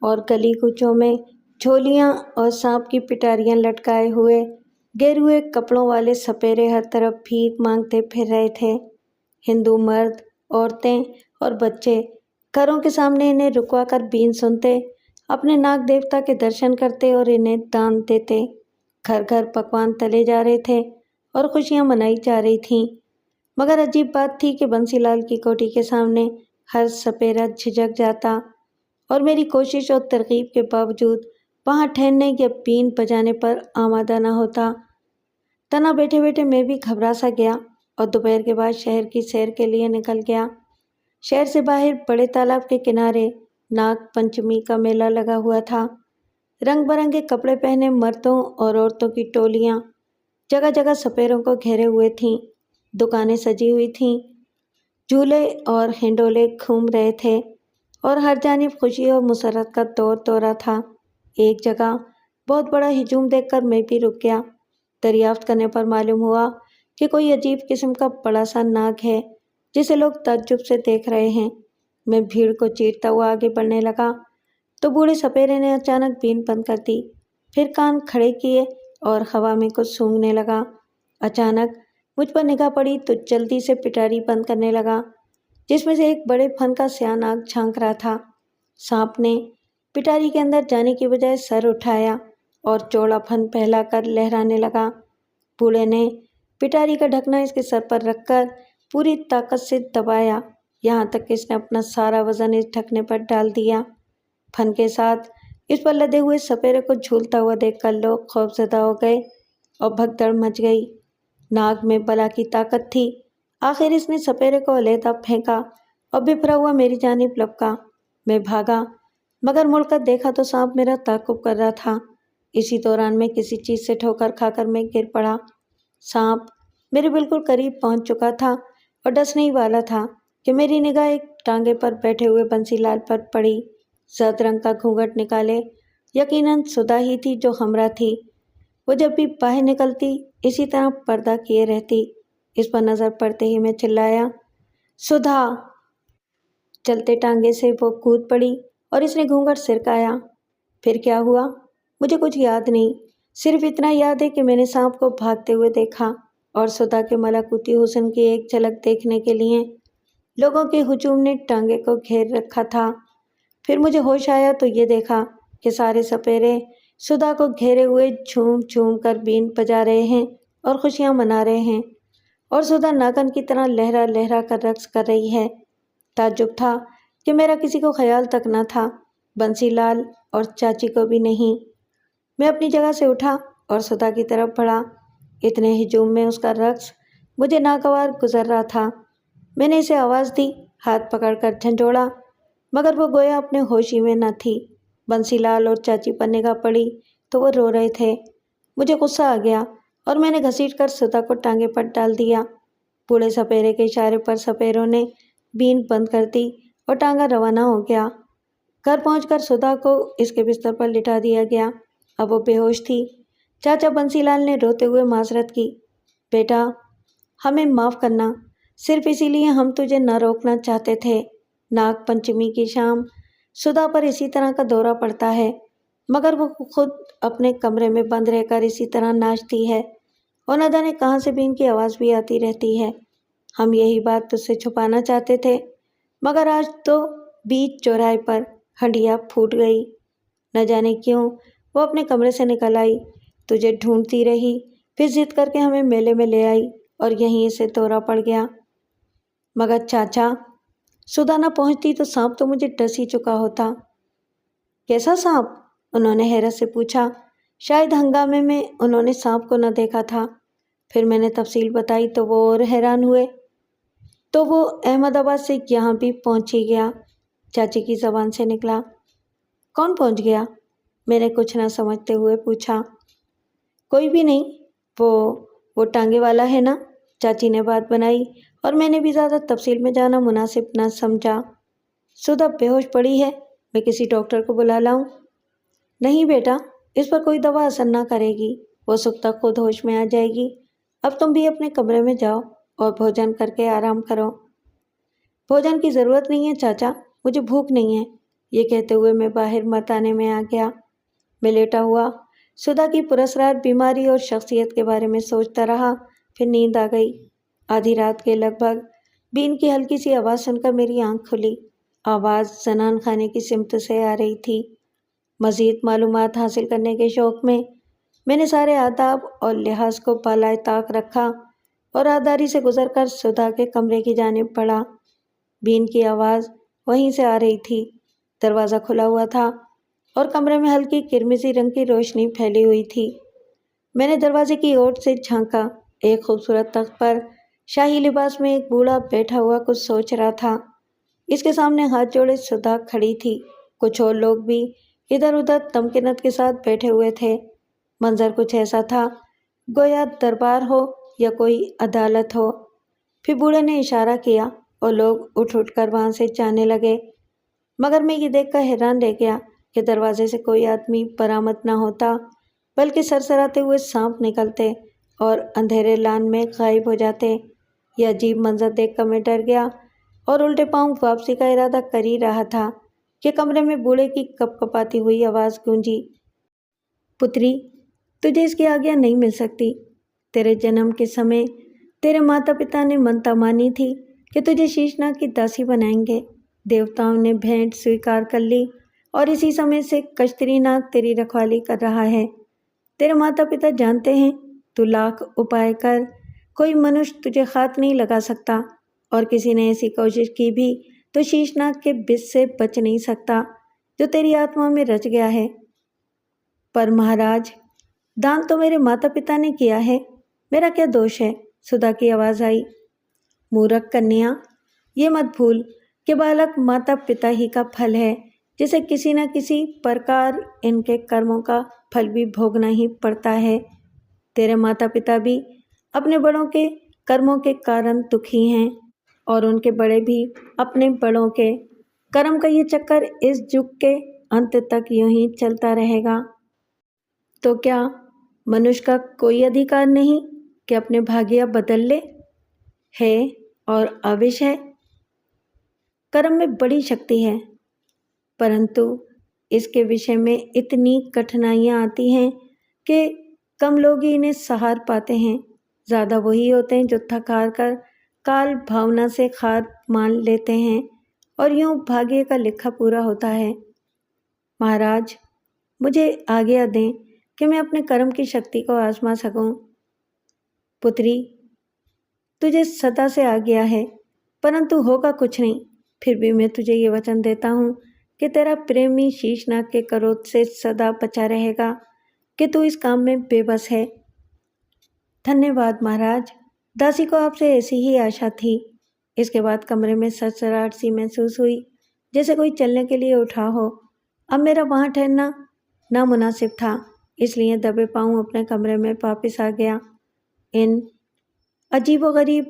اور گلی کوچوں میں جھولیاں اور سانپ کی پٹاریاں لٹکائے ہوئے گیروے کپڑوں والے سپیرے ہر طرف بھیک مانگتے پھر رہے تھے۔ ہندو مرد، عورتیں اور بچے گھروں کے سامنے انہیں رکوا کر بین سنتے، اپنے ناگ دیوتا کے درشن کرتے اور انہیں دان دیتے۔ گھر گھر پکوان تلے جا رہے تھے اور خوشیاں منائی جا رہی تھیں، مگر عجیب بات تھی کہ بنسی لال کی کوٹھی کے سامنے ہر سپیرا جھجک جاتا اور میری کوشش اور ترغیب کے باوجود وہاں ٹھہرنے یا بین بجانے پر آمادہ نہ ہوتا۔ تنا بیٹھے بیٹھے میں بھی گھبرا سا گیا اور دوپہر کے بعد شہر کی سیر کے لیے نکل گیا۔ شہر سے باہر بڑے تالاب کے کنارے ناگ پنچمی کا میلہ لگا ہوا تھا۔ رنگ برنگے کپڑے پہنے مردوں اور عورتوں کی ٹولیاں جگہ جگہ سپیروں کو گھیرے ہوئے تھیں، دکانیں سجی ہوئی تھیں، جھولے اور ہنڈولے گھوم رہے تھے اور ہر جانب خوشی اور مسرت کا دور دورہ تھا۔ ایک جگہ بہت بڑا ہجوم دیکھ کر میں بھی رک گیا۔ دریافت کرنے پر معلوم ہوا کہ کوئی عجیب قسم کا بڑا سا ناگ ہے جسے لوگ تعجب سے دیکھ رہے ہیں۔ میں بھیڑ کو چیرتا ہوا آگے بڑھنے لگا تو بوڑھے سپیرے نے اچانک بین بند کر دی، پھر کان کھڑے کیے اور ہوا میں کچھ سونگھنے لگا۔ اچانک مجھ پر نگاہ پڑی تو جلدی سے پٹاری بند کرنے لگا، جس میں سے ایک بڑے پھن کا سیاہ ناگ جھانک رہا تھا۔ سانپ نے پٹاری کے اندر جانے کی بجائے سر اٹھایا اور چوڑا پھن پھیلا کر لہرانے لگا۔ بوڑھے نے پٹاری کا ڈھکنا اس کے سر پر رکھ کر پوری طاقت سے دبایا، یہاں تک کہ اس نے اپنا سارا وزن اس ڈھکنے پر ڈال دیا۔ پھن کے ساتھ اس پر لدے ہوئے سپیرے کو جھولتا ہوا دیکھ کر لوگ خوف زدہ ہو گئے اور بھگدڑ مچ گئی۔ ناگ میں بلا کی طاقت تھی۔ آخر اس نے سپیرے کو علیحدہ پھینکا اور بپھرا ہوا میری جانب لپکا۔ میں بھاگا، مگر مڑ کر دیکھا تو سانپ میرا تعاقب کر رہا تھا۔ اسی دوران میں کسی چیز سے ٹھوکر کھا کر میں گر پڑا۔ سانپ میرے بالکل قریب پہنچ چکا تھا اور ڈسنے ہی والا تھا کہ میری نگاہ ایک ٹانگے پر بیٹھے ہوئے بنسی لال پر پڑی۔ زرد رنگ کا گھونگھٹ نکالے، یقیناً سدھا ہی تھی جو ہمراہ تھی۔ وہ جب بھی باہر نکلتی اسی طرح پردہ کیے رہتی۔ اس پر نظر پڑتے ہی میں چلایا، سدھا! چلتے ٹانگے سے وہ کود پڑی اور اس نے گھونگھٹ سرکایا۔ پھر کیا ہوا مجھے کچھ یاد نہیں، صرف اتنا یاد ہے کہ میں نے سانپ کو بھاگتے ہوئے دیکھا اور سدھا کے ملاکوتی حسن کی ایک جھلک دیکھنے کے لیے لوگوں کے ہجوم نے ٹانگے کو گھیر رکھا تھا۔ پھر مجھے ہوش آیا تو یہ دیکھا کہ سارے سپیرے سدھا کو گھیرے ہوئے جھوم جھوم کر بین بجا رہے ہیں اور خوشیاں منا رہے ہیں، اور سدھا ناگن کی طرح لہرا لہرا کر رقص کر رہی ہے۔ تعجب تھا کہ میرا کسی کو خیال تک نہ تھا، بنسی لال اور چاچی کو بھی نہیں۔ میں اپنی جگہ سے اٹھا اور سدھا کی طرف بڑھا۔ اتنے ہجوم میں اس کا رقص مجھے ناگوار گزر رہا تھا۔ میں نے اسے آواز دی، ہاتھ پکڑ کر جھنجھوڑا، مگر وہ گویا اپنے ہوش ہی میں نہ تھی۔ بنسی لال اور چاچی پر نگاہ پڑی تو وہ رو رہے تھے۔ مجھے غصہ آ گیا اور میں نے گھسیٹ کر سدھا کو ٹانگے پر ڈال دیا۔ بوڑھے سپیرے کے اشارے پر سپیروں نے بین بند کر دی اور ٹانگا روانہ ہو گیا۔ گھر پہنچ کر سدھا کو اس کے بستر پر لٹا دیا گیا۔ اب وہ بے ہوش تھی۔ چاچا بنسی لال نے روتے ہوئے معذرت کی، بیٹا ہمیں معاف کرنا، صرف اسی لیے ہم تجھے نہ روکنا چاہتے تھے۔ ناگ پنچمی کی شام سدھا پر اسی طرح کا دورہ پڑتا ہے، مگر وہ خود اپنے کمرے میں بند رہ کر اسی طرح ناچتی ہے اور نہ جانے کہاں سے بھی ان کی آواز بھی آتی رہتی ہے۔ ہم یہی بات تجھ سے چھپانا چاہتے تھے، مگر آج تو بیچ چوراہے پر ہنڈیا پھوٹ گئی۔ نہ جانے کیوں وہ اپنے کمرے سے نکل آئی، تجھے ڈھونڈتی رہی، پھر ضد کر کے ہمیں میلے میں لے آئی اور یہیں اسے دورہ پڑ گیا۔ مگر چاچا، سدھا نہ پہنچتی تو سانپ تو مجھے ڈس ہی چکا ہوتا۔ کیسا سانپ؟ انہوں نے حیرت سے پوچھا۔ شاید ہنگامے میں انہوں نے سانپ کو نہ دیکھا تھا۔ پھر میں نے تفصیل بتائی تو وہ اور حیران ہوئے۔ تو وہ احمد آباد سے یہاں بھی پہنچ ہی گیا، چاچی کی زبان سے نکلا۔ کون پہنچ گیا؟ میں نے کچھ نہ سمجھتے ہوئے پوچھا۔ کوئی بھی نہیں، وہ ٹانگے والا ہے نا، چاچی نے بات بنائی اور میں نے بھی زیادہ تفصیل میں جانا مناسب نہ سمجھا۔ سدھا بے ہوش پڑی ہے، میں کسی ڈاکٹر کو بلا لاؤں؟ نہیں بیٹا، اس پر کوئی دوا اثر نہ کرے گی، وہ سکتا خود ہوش میں آ جائے گی۔ اب تم بھی اپنے کمرے میں جاؤ اور بھوجن کر کے آرام کرو۔ بھوجن کی ضرورت نہیں ہے چاچا، مجھے بھوک نہیں ہے، یہ کہتے ہوئے میں باہر متانے میں آ گیا۔ میں لیٹا ہوا سدھا کی پراسرار بیماری اور شخصیت کے بارے میں سوچتا رہا، پھر نیند آ گئی۔ آدھی رات کے لگ بھگ بین کی ہلکی سی آواز سن کر میری آنکھ کھلی۔ آواز زنان خانے کی سمت سے آ رہی تھی۔ مزید معلومات حاصل کرنے کے شوق میں نے سارے آداب اور لحاظ کو بالائے طاق رکھا اور راہداری سے گزر کر سدھا کے کمرے کی جانب بڑھا۔ بین کی آواز وہیں سے آ رہی تھی۔ دروازہ کھلا ہوا تھا اور کمرے میں ہلکی کرمزی رنگ کی روشنی پھیلی ہوئی تھی۔ میں نے دروازے کی اوٹ سے جھانکا۔ ایک خوبصورت تخت پر شاہی لباس میں ایک بوڑھا بیٹھا ہوا کچھ سوچ رہا تھا۔ اس کے سامنے ہاتھ جوڑے سدھا کھڑی تھی۔ کچھ اور لوگ بھی ادھر ادھر تمکنت کے ساتھ بیٹھے ہوئے تھے۔ منظر کچھ ایسا تھا گویا دربار ہو یا کوئی عدالت ہو۔ پھر بوڑھے نے اشارہ کیا اور لوگ اٹھ کر وہاں سے جانے لگے، مگر میں یہ دیکھ کر حیران رہ گیا کہ دروازے سے کوئی آدمی برآمد نہ ہوتا، بلکہ سرسراتے ہوئے سانپ نکلتے اور اندھیرے لان میں غائب ہو جاتے۔ یہ عجیب منظر دیکھ کر میں ڈر گیا اور الٹے پاؤں واپسی کا ارادہ کر ہی رہا تھا کہ کمرے میں بوڑھے کی کپ کپاتی ہوئی آواز گونجی۔ پتری، تجھے اس کی آگیا نہیں مل سکتی۔ تیرے جنم کے سمے تیرے ماتا پتا نے منتا مانی تھی کہ تجھے شیشناگ کی داسی بنائیں گے۔ دیوتاؤں نے بھیٹ سویکار کر لی اور اسی سمے سے کشتری ناگ تیری رکھوالی کر رہا ہے۔ تیرے ماتا پتا جانتے ہیں تو لاکھ اپائے کر کوئی منش تجھے خاک نہیں لگا سکتا، اور کسی نے ایسی کوشش کی بھی تو شیشناگ کے بس سے بچ نہیں سکتا جو تیری آتما میں رچ گیا ہے۔ پر مہاراج، دان تو میرے ماتا پتا نے کیا ہے، میرا کیا دوش ہے؟ سدھا کی آواز آئی۔ مورکھ کنیا، یہ مت بھول کہ بالک ماتا پتا ہی کا پھل ہے، جسے کسی نہ کسی پرکار ان کے کرموں کا پھل بھی بھوگنا ہی پڑتا ہے۔ تیرے ماتا پتا بھی اپنے بڑوں کے کرموں کے کارن دکھی ہیں، اور ان کے بڑے بھی اپنے بڑوں کے کرم کا یہ چکر اس جگ کے انت تک یوں ہی چلتا رہے گا۔ تو کیا منش کا کوئی ادھیکار نہیں کہ اپنے بھاگیہ بدل لے؟ ہے اور آوش ہے۔ کرم میں بڑی شکتی ہے، پرنتو اس کے وشے میں اتنی کٹھنائیاں آتی ہیں کہ کم لوگ ہی انہیں سہار پاتے ہیں۔ زیادہ وہی ہوتے ہیں جو تھک ہار کر کال بھاونا سے ہار مان لیتے ہیں، اور یوں بھاگیہ کا لکھا پورا ہوتا ہے۔ مہاراج، مجھے آگیا دیں کہ میں اپنے کرم کی شکتی کو آزما سکوں۔ پتری، تجھے سدا سے آگیا ہے، پرنتو ہوگا کچھ نہیں۔ پھر بھی میں تجھے یہ وچن دیتا ہوں کہ تیرا پریمی شیشناگ کے کرودھ سے سدا بچا رہے گا کہ تو اس کام میں بے بس ہے۔ دھنیہ واد مہاراج، داسی کو آپ سے ایسی ہی آشا تھی۔ اس کے بعد کمرے میں سرسراہٹ سی محسوس ہوئی، جیسے کوئی چلنے کے لیے اٹھا ہو۔ اب میرا وہاں ٹھہرنا نامناسب تھا، اس لیے دبے پاؤں اپنے کمرے میں واپس آ گیا۔ ان عجیب و غریب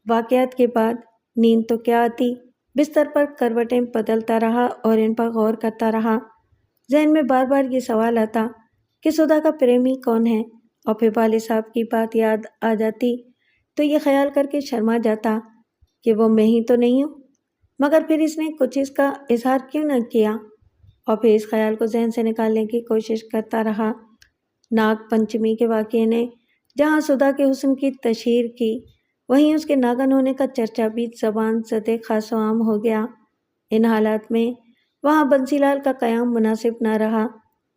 واقعات کے بعد نیند تو کیا آتی، بستر پر کروٹیں بدلتا رہا اور ان پر غور کرتا رہا۔ ذہن میں بار بار یہ سوال آتا کہ سدھا کا پریمی کون ہے، اور پھر والد صاحب کی بات یاد آ جاتی تو یہ خیال کر کے شرما جاتا کہ وہ میں ہی تو نہیں ہوں، مگر پھر اس نے کچھ اس کا اظہار کیوں نہ کیا، اور پھر اس خیال کو ذہن سے نکالنے کی کوشش کرتا رہا۔ ناگ پنچمی کے واقعے نے جہاں سدھا کے حسن کی تشہیر کی، وہیں اس کے ناگن ہونے کا چرچا بھی زبان زدے خاص و عام ہو گیا۔ ان حالات میں وہاں بنسی لال کا قیام مناسب نہ رہا۔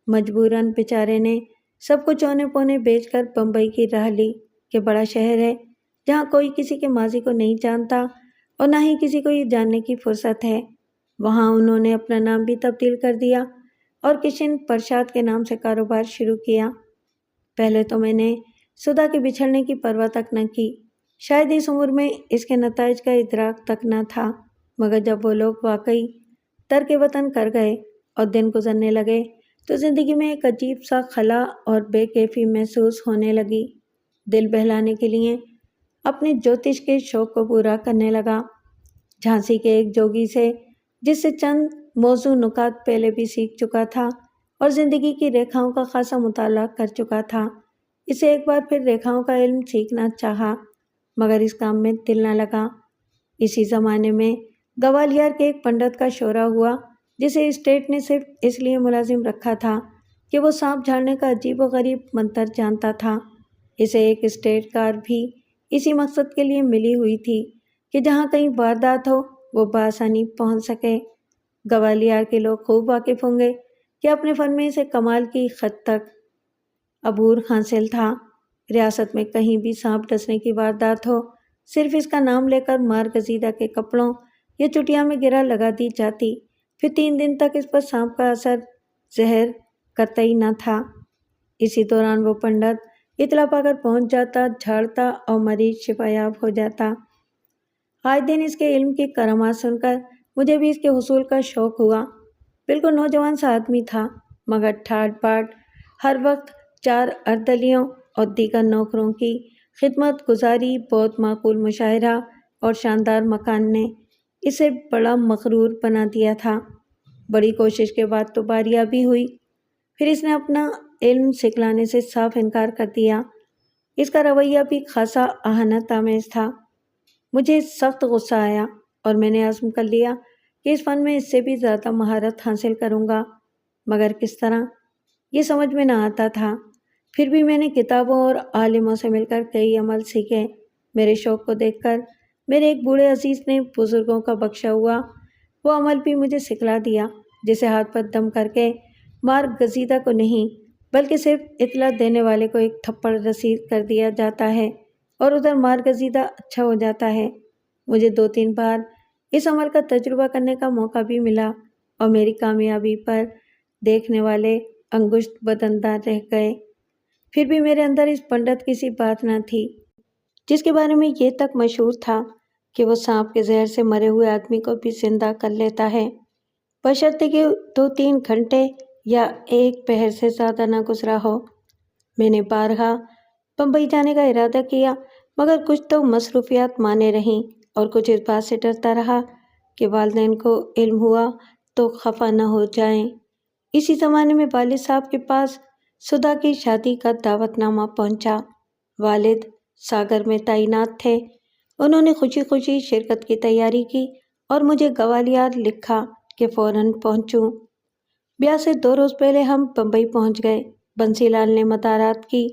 مجبوراً بیچارے نے سب کچھ اونے پونے بیچ کر بمبئی کی راہ لی کہ بڑا شہر ہے جہاں کوئی کسی کے ماضی کو نہیں جانتا اور نہ ہی کسی کو یہ جاننے کی فرصت ہے۔ وہاں انہوں نے اپنا نام بھی تبدیل کر دیا اور کشن پرساد کے نام سے کاروبار شروع کیا۔ پہلے تو میں نے سدھا کے بچھڑنے کی پرواہ تک نہ کی، شاید اس عمر میں اس کے نتائج کا ادراک تک نہ تھا، مگر جب وہ لوگ واقعی ترک وطن کر گئے اور دن گزرنے لگے تو زندگی میں ایک عجیب سا خلا اور بے کیفی محسوس ہونے لگی۔ دل بہلانے کے لیے اپنے جوتش کے شوق کو پورا کرنے لگا۔ جھانسی کے ایک جوگی سے، جس سے چند موزوں نکات پہلے بھی سیکھ چکا تھا، اور زندگی کی ریکھاؤں کا خاصا مطالعہ کر چکا تھا۔ اسے ایک بار پھر ریکھاؤں کا علم سیکھنا چاہا، مگر اس کام میں دل نہ لگا۔ اسی زمانے میں گوالیار کے ایک پنڈت کا شورا ہوا، جسے اسٹیٹ نے صرف اس لیے ملازم رکھا تھا کہ وہ سانپ جھاڑنے کا عجیب و غریب منتر جانتا تھا۔ اسے ایک اسٹیٹ کار بھی اسی مقصد کے لیے ملی ہوئی تھی کہ جہاں کہیں واردات ہو وہ بآسانی پہنچ سکے۔ گوالیار کے لوگ خوب واقف ہوں گے کہ اپنے فن میں اسے کمال کی حد تک عبور حاصل تھا۔ ریاست میں کہیں بھی سانپ ڈسنے کی واردات ہو، صرف اس کا نام لے کر مارگزیدہ کے کپڑوں یا چٹیا میں گرا لگا دی جاتی، پھر 3 دن تک اس پر سانپ کا اثر زہر قطعی نہ تھا۔ اسی دوران وہ پنڈت اطلاع پا کر پہنچ جاتا، جھاڑتا اور مریض شفا یاب ہو جاتا۔ آج دن اس کے علم کی کرامات سن کر مجھے بھی اس کے حصول کا شوق ہوا۔ بالکل نوجوان سا آدمی تھا، مگر ٹھاٹ باٹ، ہر وقت 4 اردلیوں اور دیگر نوکروں کی خدمت گزاری، بہت معقول مشاعرہ اور شاندار مکان نے اسے بڑا مغرور بنا دیا تھا۔ بڑی کوشش کے بعد تو باریابی ہوئی، پھر اس نے اپنا علم سکھلانے سے صاف انکار کر دیا۔ اس کا رویہ بھی خاصا اہانت آمیز تھا۔ مجھے سخت غصہ آیا اور میں نے عزم کر لیا کہ اس فن میں اس سے بھی زیادہ مہارت حاصل کروں گا، مگر کس طرح یہ سمجھ میں نہ آتا تھا۔ پھر بھی میں نے کتابوں اور عالموں سے مل کر کئی عمل سیکھے۔ میرے شوق کو دیکھ کر میرے ایک بوڑھے عزیز نے بزرگوں کا بخشا ہوا وہ عمل بھی مجھے سکھلا دیا، جسے ہاتھ پر دم کر کے مارگزیدہ کو نہیں بلکہ صرف اطلاع دینے والے کو ایک تھپڑ رسید کر دیا جاتا ہے اور ادھر مارگزیدہ اچھا ہو جاتا ہے۔ مجھے 2-3 بار اس عمل کا تجربہ کرنے کا موقع بھی ملا اور میری کامیابی پر دیکھنے والے انگشت بدندار رہ گئے۔ پھر بھی میرے اندر اس پنڈت کی سی بات نہ تھی، جس کے بارے میں یہ تک مشہور تھا کہ وہ سانپ کے زہر سے مرے ہوئے آدمی کو بھی زندہ کر لیتا ہے، بشرطے کہ 2-3 گھنٹے یا 1 پہر سے زیادہ نہ گزرا ہو۔ میں نے بارہا بمبئی جانے کا ارادہ کیا، مگر کچھ تو مصروفیات مانے رہیں اور کچھ اس بات سے ڈرتا رہا کہ والدین کو علم ہوا تو خفا نہ ہو جائیں۔ اسی زمانے میں والد صاحب کے پاس سدھا کی شادی کا دعوت نامہ پہنچا۔ والد ساگر میں تعینات تھے۔ انہوں نے خوشی خوشی شرکت کی تیاری کی اور مجھے گوالیار لکھا کہ فوراً پہنچوں۔ بیاہ سے 2 روز پہلے ہم بمبئی پہنچ گئے۔ بنسی لال نے مدارات کی،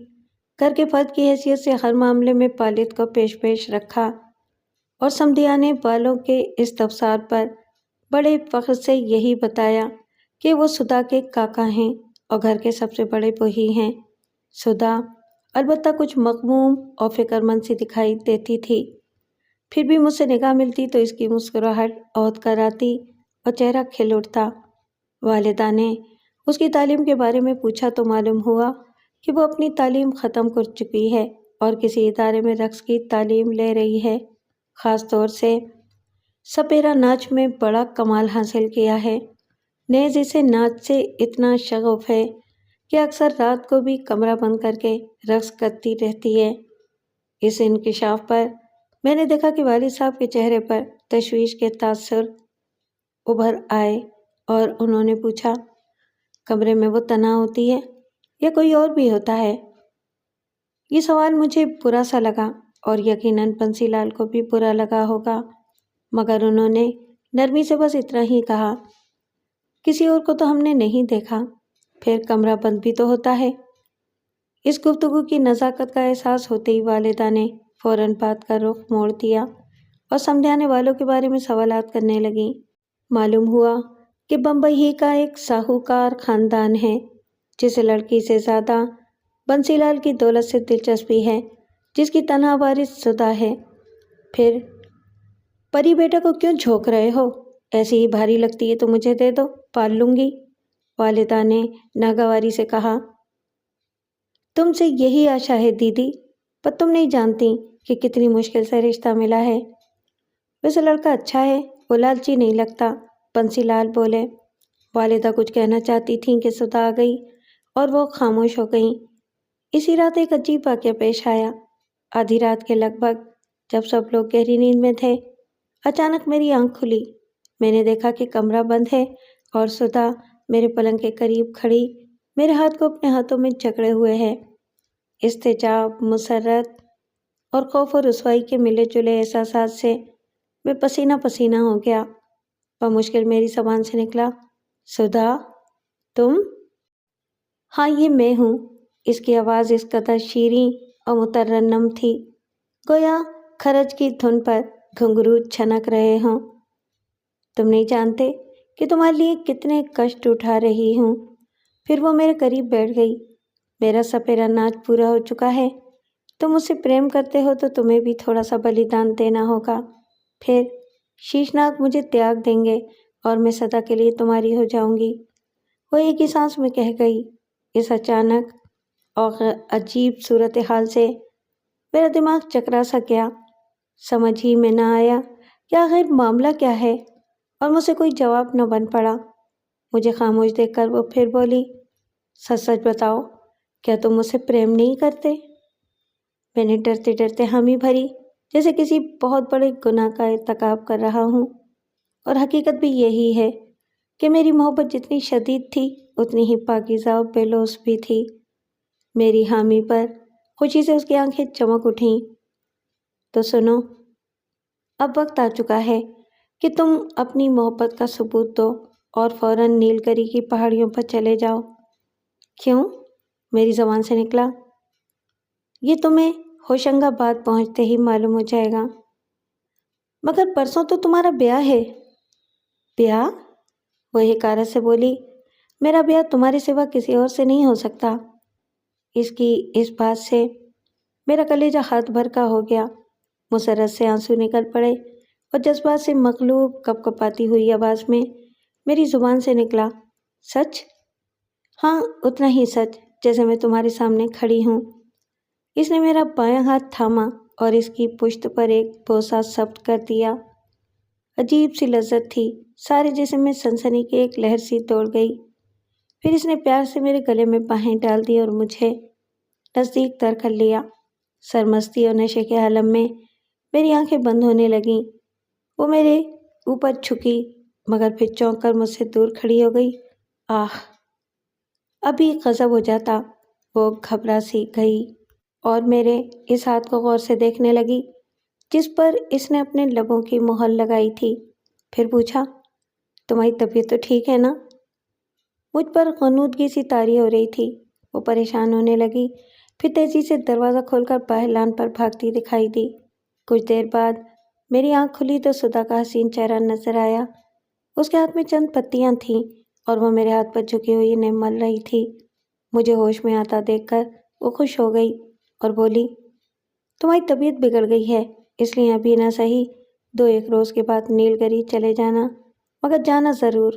گھر کے فرد کی حیثیت سے ہر معاملے میں والد کو پیش رکھا اور سمدھیانے والوں کے استفسار پر بڑے فخر سے یہی بتایا کہ وہ سدھا کے کاکا ہیں اور گھر کے سب سے بڑے وہی ہیں۔ سدھا البتہ کچھ مغموم اور فکر مند سی دکھائی دیتی تھی، پھر بھی مجھ سے نگاہ ملتی تو اس کی مسکراہٹ عود کر آتی اور چہرہ کھل اٹھتا۔ والدہ نے اس کی تعلیم کے بارے میں پوچھا تو معلوم ہوا کہ وہ اپنی تعلیم ختم کر چکی ہے اور کسی ادارے میں رقص کی تعلیم لے رہی ہے، خاص طور سے سپیرا ناچ میں بڑا کمال حاصل کیا ہے۔ نیز اسے ناچ سے اتنا شغف ہے کہ اکثر رات کو بھی کمرہ بند کر کے رقص کرتی رہتی ہے۔ اس انکشاف پر میں نے دیکھا کہ والد صاحب کے چہرے پر تشویش کے تاثر ابھر آئے اور انہوں نے پوچھا، کمرے میں وہ تنہا ہوتی ہے یا کوئی اور بھی ہوتا ہے؟ یہ سوال مجھے برا سا لگا اور یقیناً بنسی لال کو بھی برا لگا ہوگا، مگر انہوں نے نرمی سے بس اتنا ہی کہا، کسی اور کو تو ہم نے نہیں دیکھا، پھر کمرہ بند بھی تو ہوتا ہے۔ اس گفتگو کی نزاکت کا احساس ہوتے ہی والدہ نے فوراً بات کا رخ موڑ دیا اور سمجھانے والوں کے بارے میں سوالات کرنے لگیں۔ معلوم ہوا کہ بمبئی ہی کا ایک ساہوکار خاندان ہے جسے لڑکی سے زیادہ بنسی لال کی دولت سے دلچسپی ہے، جس کی تنہا وارث سدھا ہے۔ پھر پری بیٹا کو کیوں جھونک رہے ہو؟ ایسی ہی بھاری لگتی ہے تو مجھے دے دو، پال لوں گی، والدہ نے ناگواری سے کہا۔ تم سے یہی آشا ہے دیدی، پر تم نہیں جانتی کہ کتنی مشکل سے رشتہ ملا ہے۔ ویسے لڑکا اچھا ہے، وہ لالچی نہیں لگتا، بنسی لال بولے۔ والدہ کچھ کہنا چاہتی تھیں کہ سدھا آ گئی اور وہ خاموش ہو گئیں۔ اسی رات ایک عجیب واقعہ پیش آیا۔ آدھی رات کے لگ بھگ جب سب لوگ گہری نیند میں تھے، اچانک میری آنکھ کھلی۔ میں نے دیکھا کہ کمرہ بند ہے اور سدھا میرے پلنگ کے قریب کھڑی میرے ہاتھ کو اپنے ہاتھوں میں جکڑے ہوئے ہے۔ استحجاب، مسرت اور خوف و رسوائی کے ملے جلے احساسات سے میں پسینہ پسینہ ہو گیا۔ بمشکل میری زبان سے نکلا، سدھا تم؟ ہاں، یہ میں ہوں۔ اس کی آواز اس قدر شیریں اور مترنم تھی گویا خرج کی دھن پر گھنگرو چھنک رہے ہوں۔ تم نہیں جانتے کہ تمہارے لیے کتنے کشٹ اٹھا رہی ہوں۔ پھر وہ میرے قریب بیٹھ گئی۔ میرا سپیرا ناچ پورا ہو چکا ہے۔ تم مجھ سے پریم کرتے ہو تو تمہیں بھی تھوڑا سا بلیدان دینا ہوگا۔ پھر شیشناگ مجھے تیاگ دیں گے اور میں سدا کے لیے تمہاری ہو جاؤں گی، وہ ایک ہی سانس میں کہہ گئی۔ اس اچانک اور عجیب صورتحال سے میرا دماغ چکرا سا گیا۔ سمجھ ہی میں نہ آیا کہ آخر معاملہ کیا ہے، اور مجھ سے کوئی جواب نہ بن پڑا۔ مجھے خاموش دیکھ کر وہ پھر بولی، سچ سچ بتاؤ، کیا تم مجھ سے پریم نہیں کرتے؟ میں نے ڈرتے ڈرتے حامی بھری، جیسے کسی بہت بڑے گناہ کا ارتکاب کر رہا ہوں۔ اور حقیقت بھی یہی ہے کہ میری محبت جتنی شدید تھی اتنی ہی پاکیزہ و بے لوث بھی تھی۔ میری حامی پر خوشی سے اس کی آنکھیں چمک اٹھیں۔ تو سنو، اب وقت آ چکا ہے کہ تم اپنی محبت کا ثبوت دو اور فوراً نیل گری کی پہاڑیوں پر چلے جاؤ۔ کیوں؟ میری زبان سے نکلا، یہ تمہیں ہوشنگ آباد پہنچتے ہی معلوم ہو جائے گا۔ مگر پرسوں تو تمہارا بیاہ ہے۔ بیاہ؟ وہ حقارت سے بولی، میرا بیاہ تمہارے سوا کسی اور سے نہیں ہو سکتا۔ اس کی اس بات سے میرا کلیجہ ہاتھ بھر کا ہو گیا۔ مسرت سے آنسو نکل پڑے اور جذبات سے مغلوب کپ کپاتی ہوئی آواز میں میری زبان سے نکلا، سچ؟ ہاں، اتنا ہی سچ جیسے میں تمہارے سامنے کھڑی ہوں۔ اس نے میرا بایاں ہاتھ تھاما اور اس کی پشت پر ایک بوسہ ثبت کر دیا۔ عجیب سی لذت تھی، سارے جسم میں سنسنی کی ایک لہر سی دوڑ گئی۔ پھر اس نے پیار سے میرے گلے میں باہیں ڈال دی اور مجھے نزدیک تر کر لیا۔ سرمستی اور نشے کے عالم میں میری آنکھیں بند ہونے لگیں۔ وہ میرے اوپر جھکی مگر پھر چونک کر مجھ سے دور کھڑی ہو گئی۔ آہ! ابھی غضب ہو جاتا۔ وہ گھبرا سی گئی اور میرے اس ہاتھ کو غور سے دیکھنے لگی جس پر اس نے اپنے لبوں کی مہر لگائی تھی۔ پھر پوچھا، تمہاری طبیعت تو ٹھیک ہے نا؟ مجھ پر غنودگی سی طاری ہو رہی تھی۔ وہ پریشان ہونے لگی، پھر تیزی سے دروازہ کھول کر باہر لان پر بھاگتی دکھائی دی۔ کچھ دیر بعد میری آنکھ کھلی تو سدھا کا حسین چہرہ نظر آیا۔ اس کے ہاتھ میں چند پتیاں تھیں اور وہ میرے ہاتھ پر جھکی ہوئی انہیں مل رہی تھی۔ مجھے ہوش میں آتا دیکھ کر وہ خوش ہو گئی اور بولی، تمہاری طبیعت بگڑ گئی ہے، اس لیے ابھی نہ صحیح 2-1 روز کے بعد نیل گری چلے جانا، مگر جانا ضرور۔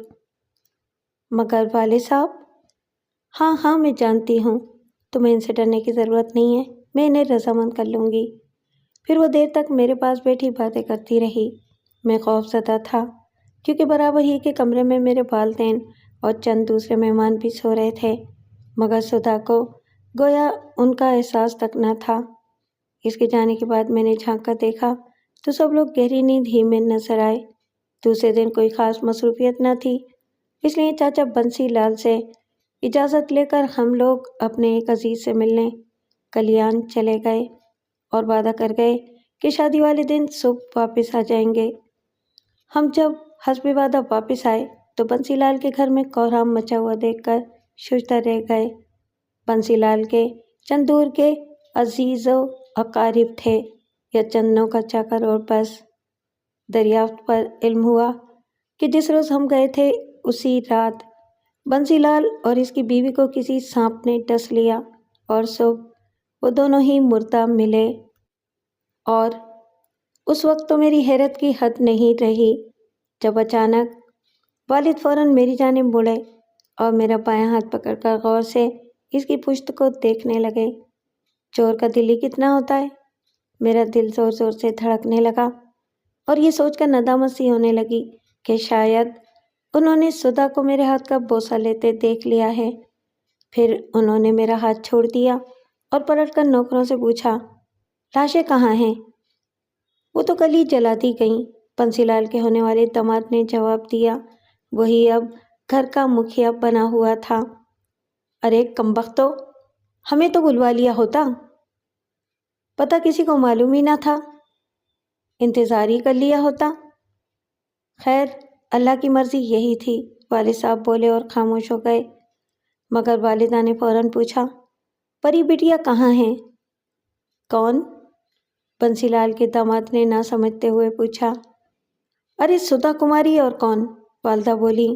مگر والد صاحب؟ ہاں ہاں، میں جانتی ہوں، تمہیں ان سے ڈرنے کی ضرورت نہیں ہے، میں انہیں رضامند کر لوں گی۔ پھر وہ دیر تک میرے پاس بیٹھی باتیں کرتی رہی۔ میں خوف زدہ تھا کیونکہ برابر ہی کے کمرے میں میرے والدین اور چند دوسرے مہمان بھی سو رہے تھے، مگر سدھا کو گویا ان کا احساس تک نہ تھا۔ اس کے جانے کے بعد میں نے جھانک کر دیکھا تو سب لوگ گہری نیند ہی میں نظر آئے۔ دوسرے دن کوئی خاص مصروفیت نہ تھی، اس لیے چاچا بنسی لال سے اجازت لے کر ہم لوگ اپنے ایک عزیز سے ملنے کلیان چلے گئے اور وعدہ کر گئے کہ شادی والے دن صبح واپس آ جائیں گے۔ ہم جب حسب وعدہ واپس آئے تو بنسی لال کے گھر میں کوہرام مچا ہوا دیکھ کر ششدر رہ گئے۔ بنسی لال کے چند دور کے عزیز و اقارب تھے یا چندنوں کا چاکر اور بس۔ دریافت پر علم ہوا کہ جس روز ہم گئے تھے اسی رات بنسی لال اور اس کی بیوی کو کسی سانپ نے ڈس لیا اور صبح وہ دونوں ہی مردہ ملے۔ اور اس وقت تو میری حیرت کی حد نہیں رہی جب اچانک والد فوراً میری جانب مڑے اور میرا بایاں ہاتھ پکڑ کر غور سے اس کی پشت کو دیکھنے لگے۔ چور کا دل ہی کتنا ہوتا ہے؟ میرا دل زور زور سے دھڑکنے لگا اور یہ سوچ کر ندامت سی ہونے لگی کہ شاید انہوں نے سدھا کو میرے ہاتھ کا بوسہ لیتے دیکھ لیا ہے۔ پھر انہوں نے میرا ہاتھ چھوڑ دیا اور پلٹ کر نوکروں سے پوچھا، لاشیں کہاں ہیں؟ وہ تو کل ہی جلا دی گئیں، بنسی لال کے ہونے والے داماد نے جواب دیا۔ وہی اب گھر کا مکھیا بنا ہوا تھا۔ ارے کمبختو، ہمیں تو بلوا لیا ہوتا، پتہ کسی کو معلوم ہی نہ تھا، انتظار ہی کر لیا ہوتا۔ خیر اللہ کی مرضی یہی تھی، والد صاحب بولے اور خاموش ہو گئے۔ مگر والدہ نے فوراً پوچھا، پری بٹیا کہاں ہیں؟ کون؟ بنسی لال کے داماد نے نہ سمجھتے ہوئے پوچھا۔ ارے سدھا کماری اور کون؟ والدہ بولی۔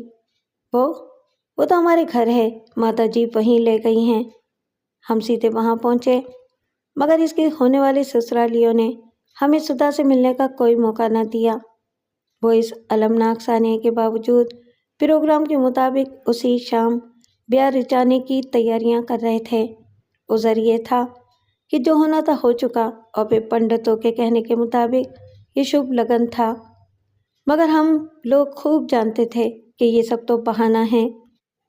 وہ تو ہمارے گھر ہے، ماتا جی وہیں لے گئی ہیں۔ ہم سیدھے وہاں پہنچے، مگر اس کے ہونے والے سسرالیوں نے ہمیں سدھا سے ملنے کا کوئی موقع نہ دیا۔ وہ اس المناک سانحے کے باوجود پروگرام کے مطابق اسی شام بیاہ رچانے کی تیاریاں کر رہے تھے۔ عذر یہ تھا کہ جو ہونا تھا ہو چکا، اور پھر پنڈتوں کے کہنے کے مطابق یہ شبھ لگن تھا۔ مگر ہم لوگ خوب جانتے تھے کہ یہ سب تو بہانہ ہے۔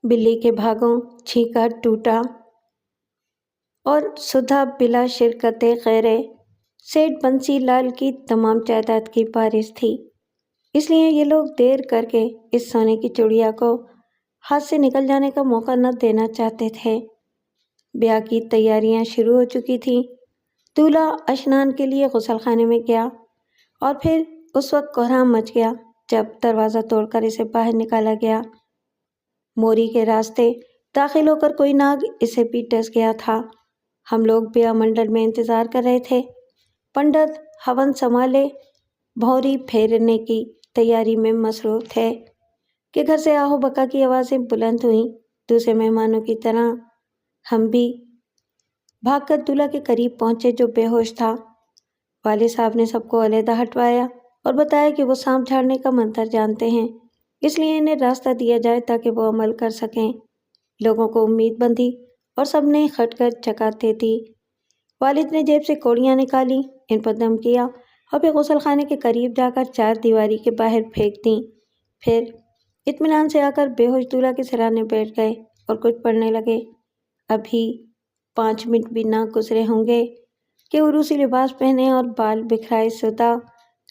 بلی کے بھاگوں چھینکا ٹوٹا، اور سدھا بلا شرکت غیر سیٹھ بنسی لال کی تمام جائیداد کی وارث تھی۔ اس لیے یہ لوگ دیر کر کے اس سونے کی چڑیا کو ہاتھ سے نکل جانے کا موقع نہ دینا چاہتے تھے۔ بیاہ کی تیاریاں شروع ہو چکی تھیں۔ دولہا اشنان کے لیے غسل خانے میں گیا، اور پھر اس وقت کہرام مچ گیا جب دروازہ توڑ کر اسے باہر نکالا گیا۔ موری کے راستے داخل ہو کر کوئی ناگ اسے بھی ڈس گیا تھا۔ ہم لوگ بیاہ منڈل میں انتظار کر رہے تھے۔ پنڈت ہون سنبھالے بھونری پھیرنے کی تیاری میں مصروف تھے کہ گھر سے آہو بکا کی آوازیں بلند ہوئیں۔ دوسرے مہمانوں کی طرح ہم بھی بھاگ کر دولہا کے قریب پہنچے جو بے ہوش تھا۔ والد صاحب نے سب کو علیحدہ ہٹوایا اور بتایا کہ وہ سانپ جھاڑنے کا منتر جانتے ہیں، اس لیے انہیں راستہ دیا جائے تاکہ وہ عمل کر سکیں۔ لوگوں کو امید بندھی اور سب نے ہٹ کر جکات دے دی۔ والد نے جیب سے کوڑیاں نکالی، ان پر دم کیا اور پھر غسل خانے کے قریب جا کر چار دیواری کے باہر پھینک دیں۔ پھر اطمینان سے آ کر بے ہوش دولہا کے سرانے بیٹھ گئے اور کچھ پڑھنے لگے۔ ابھی 5 منٹ بھی نہ گزرے ہوں گے کہ عروسی لباس پہنے اور بال بکھرائے سدھا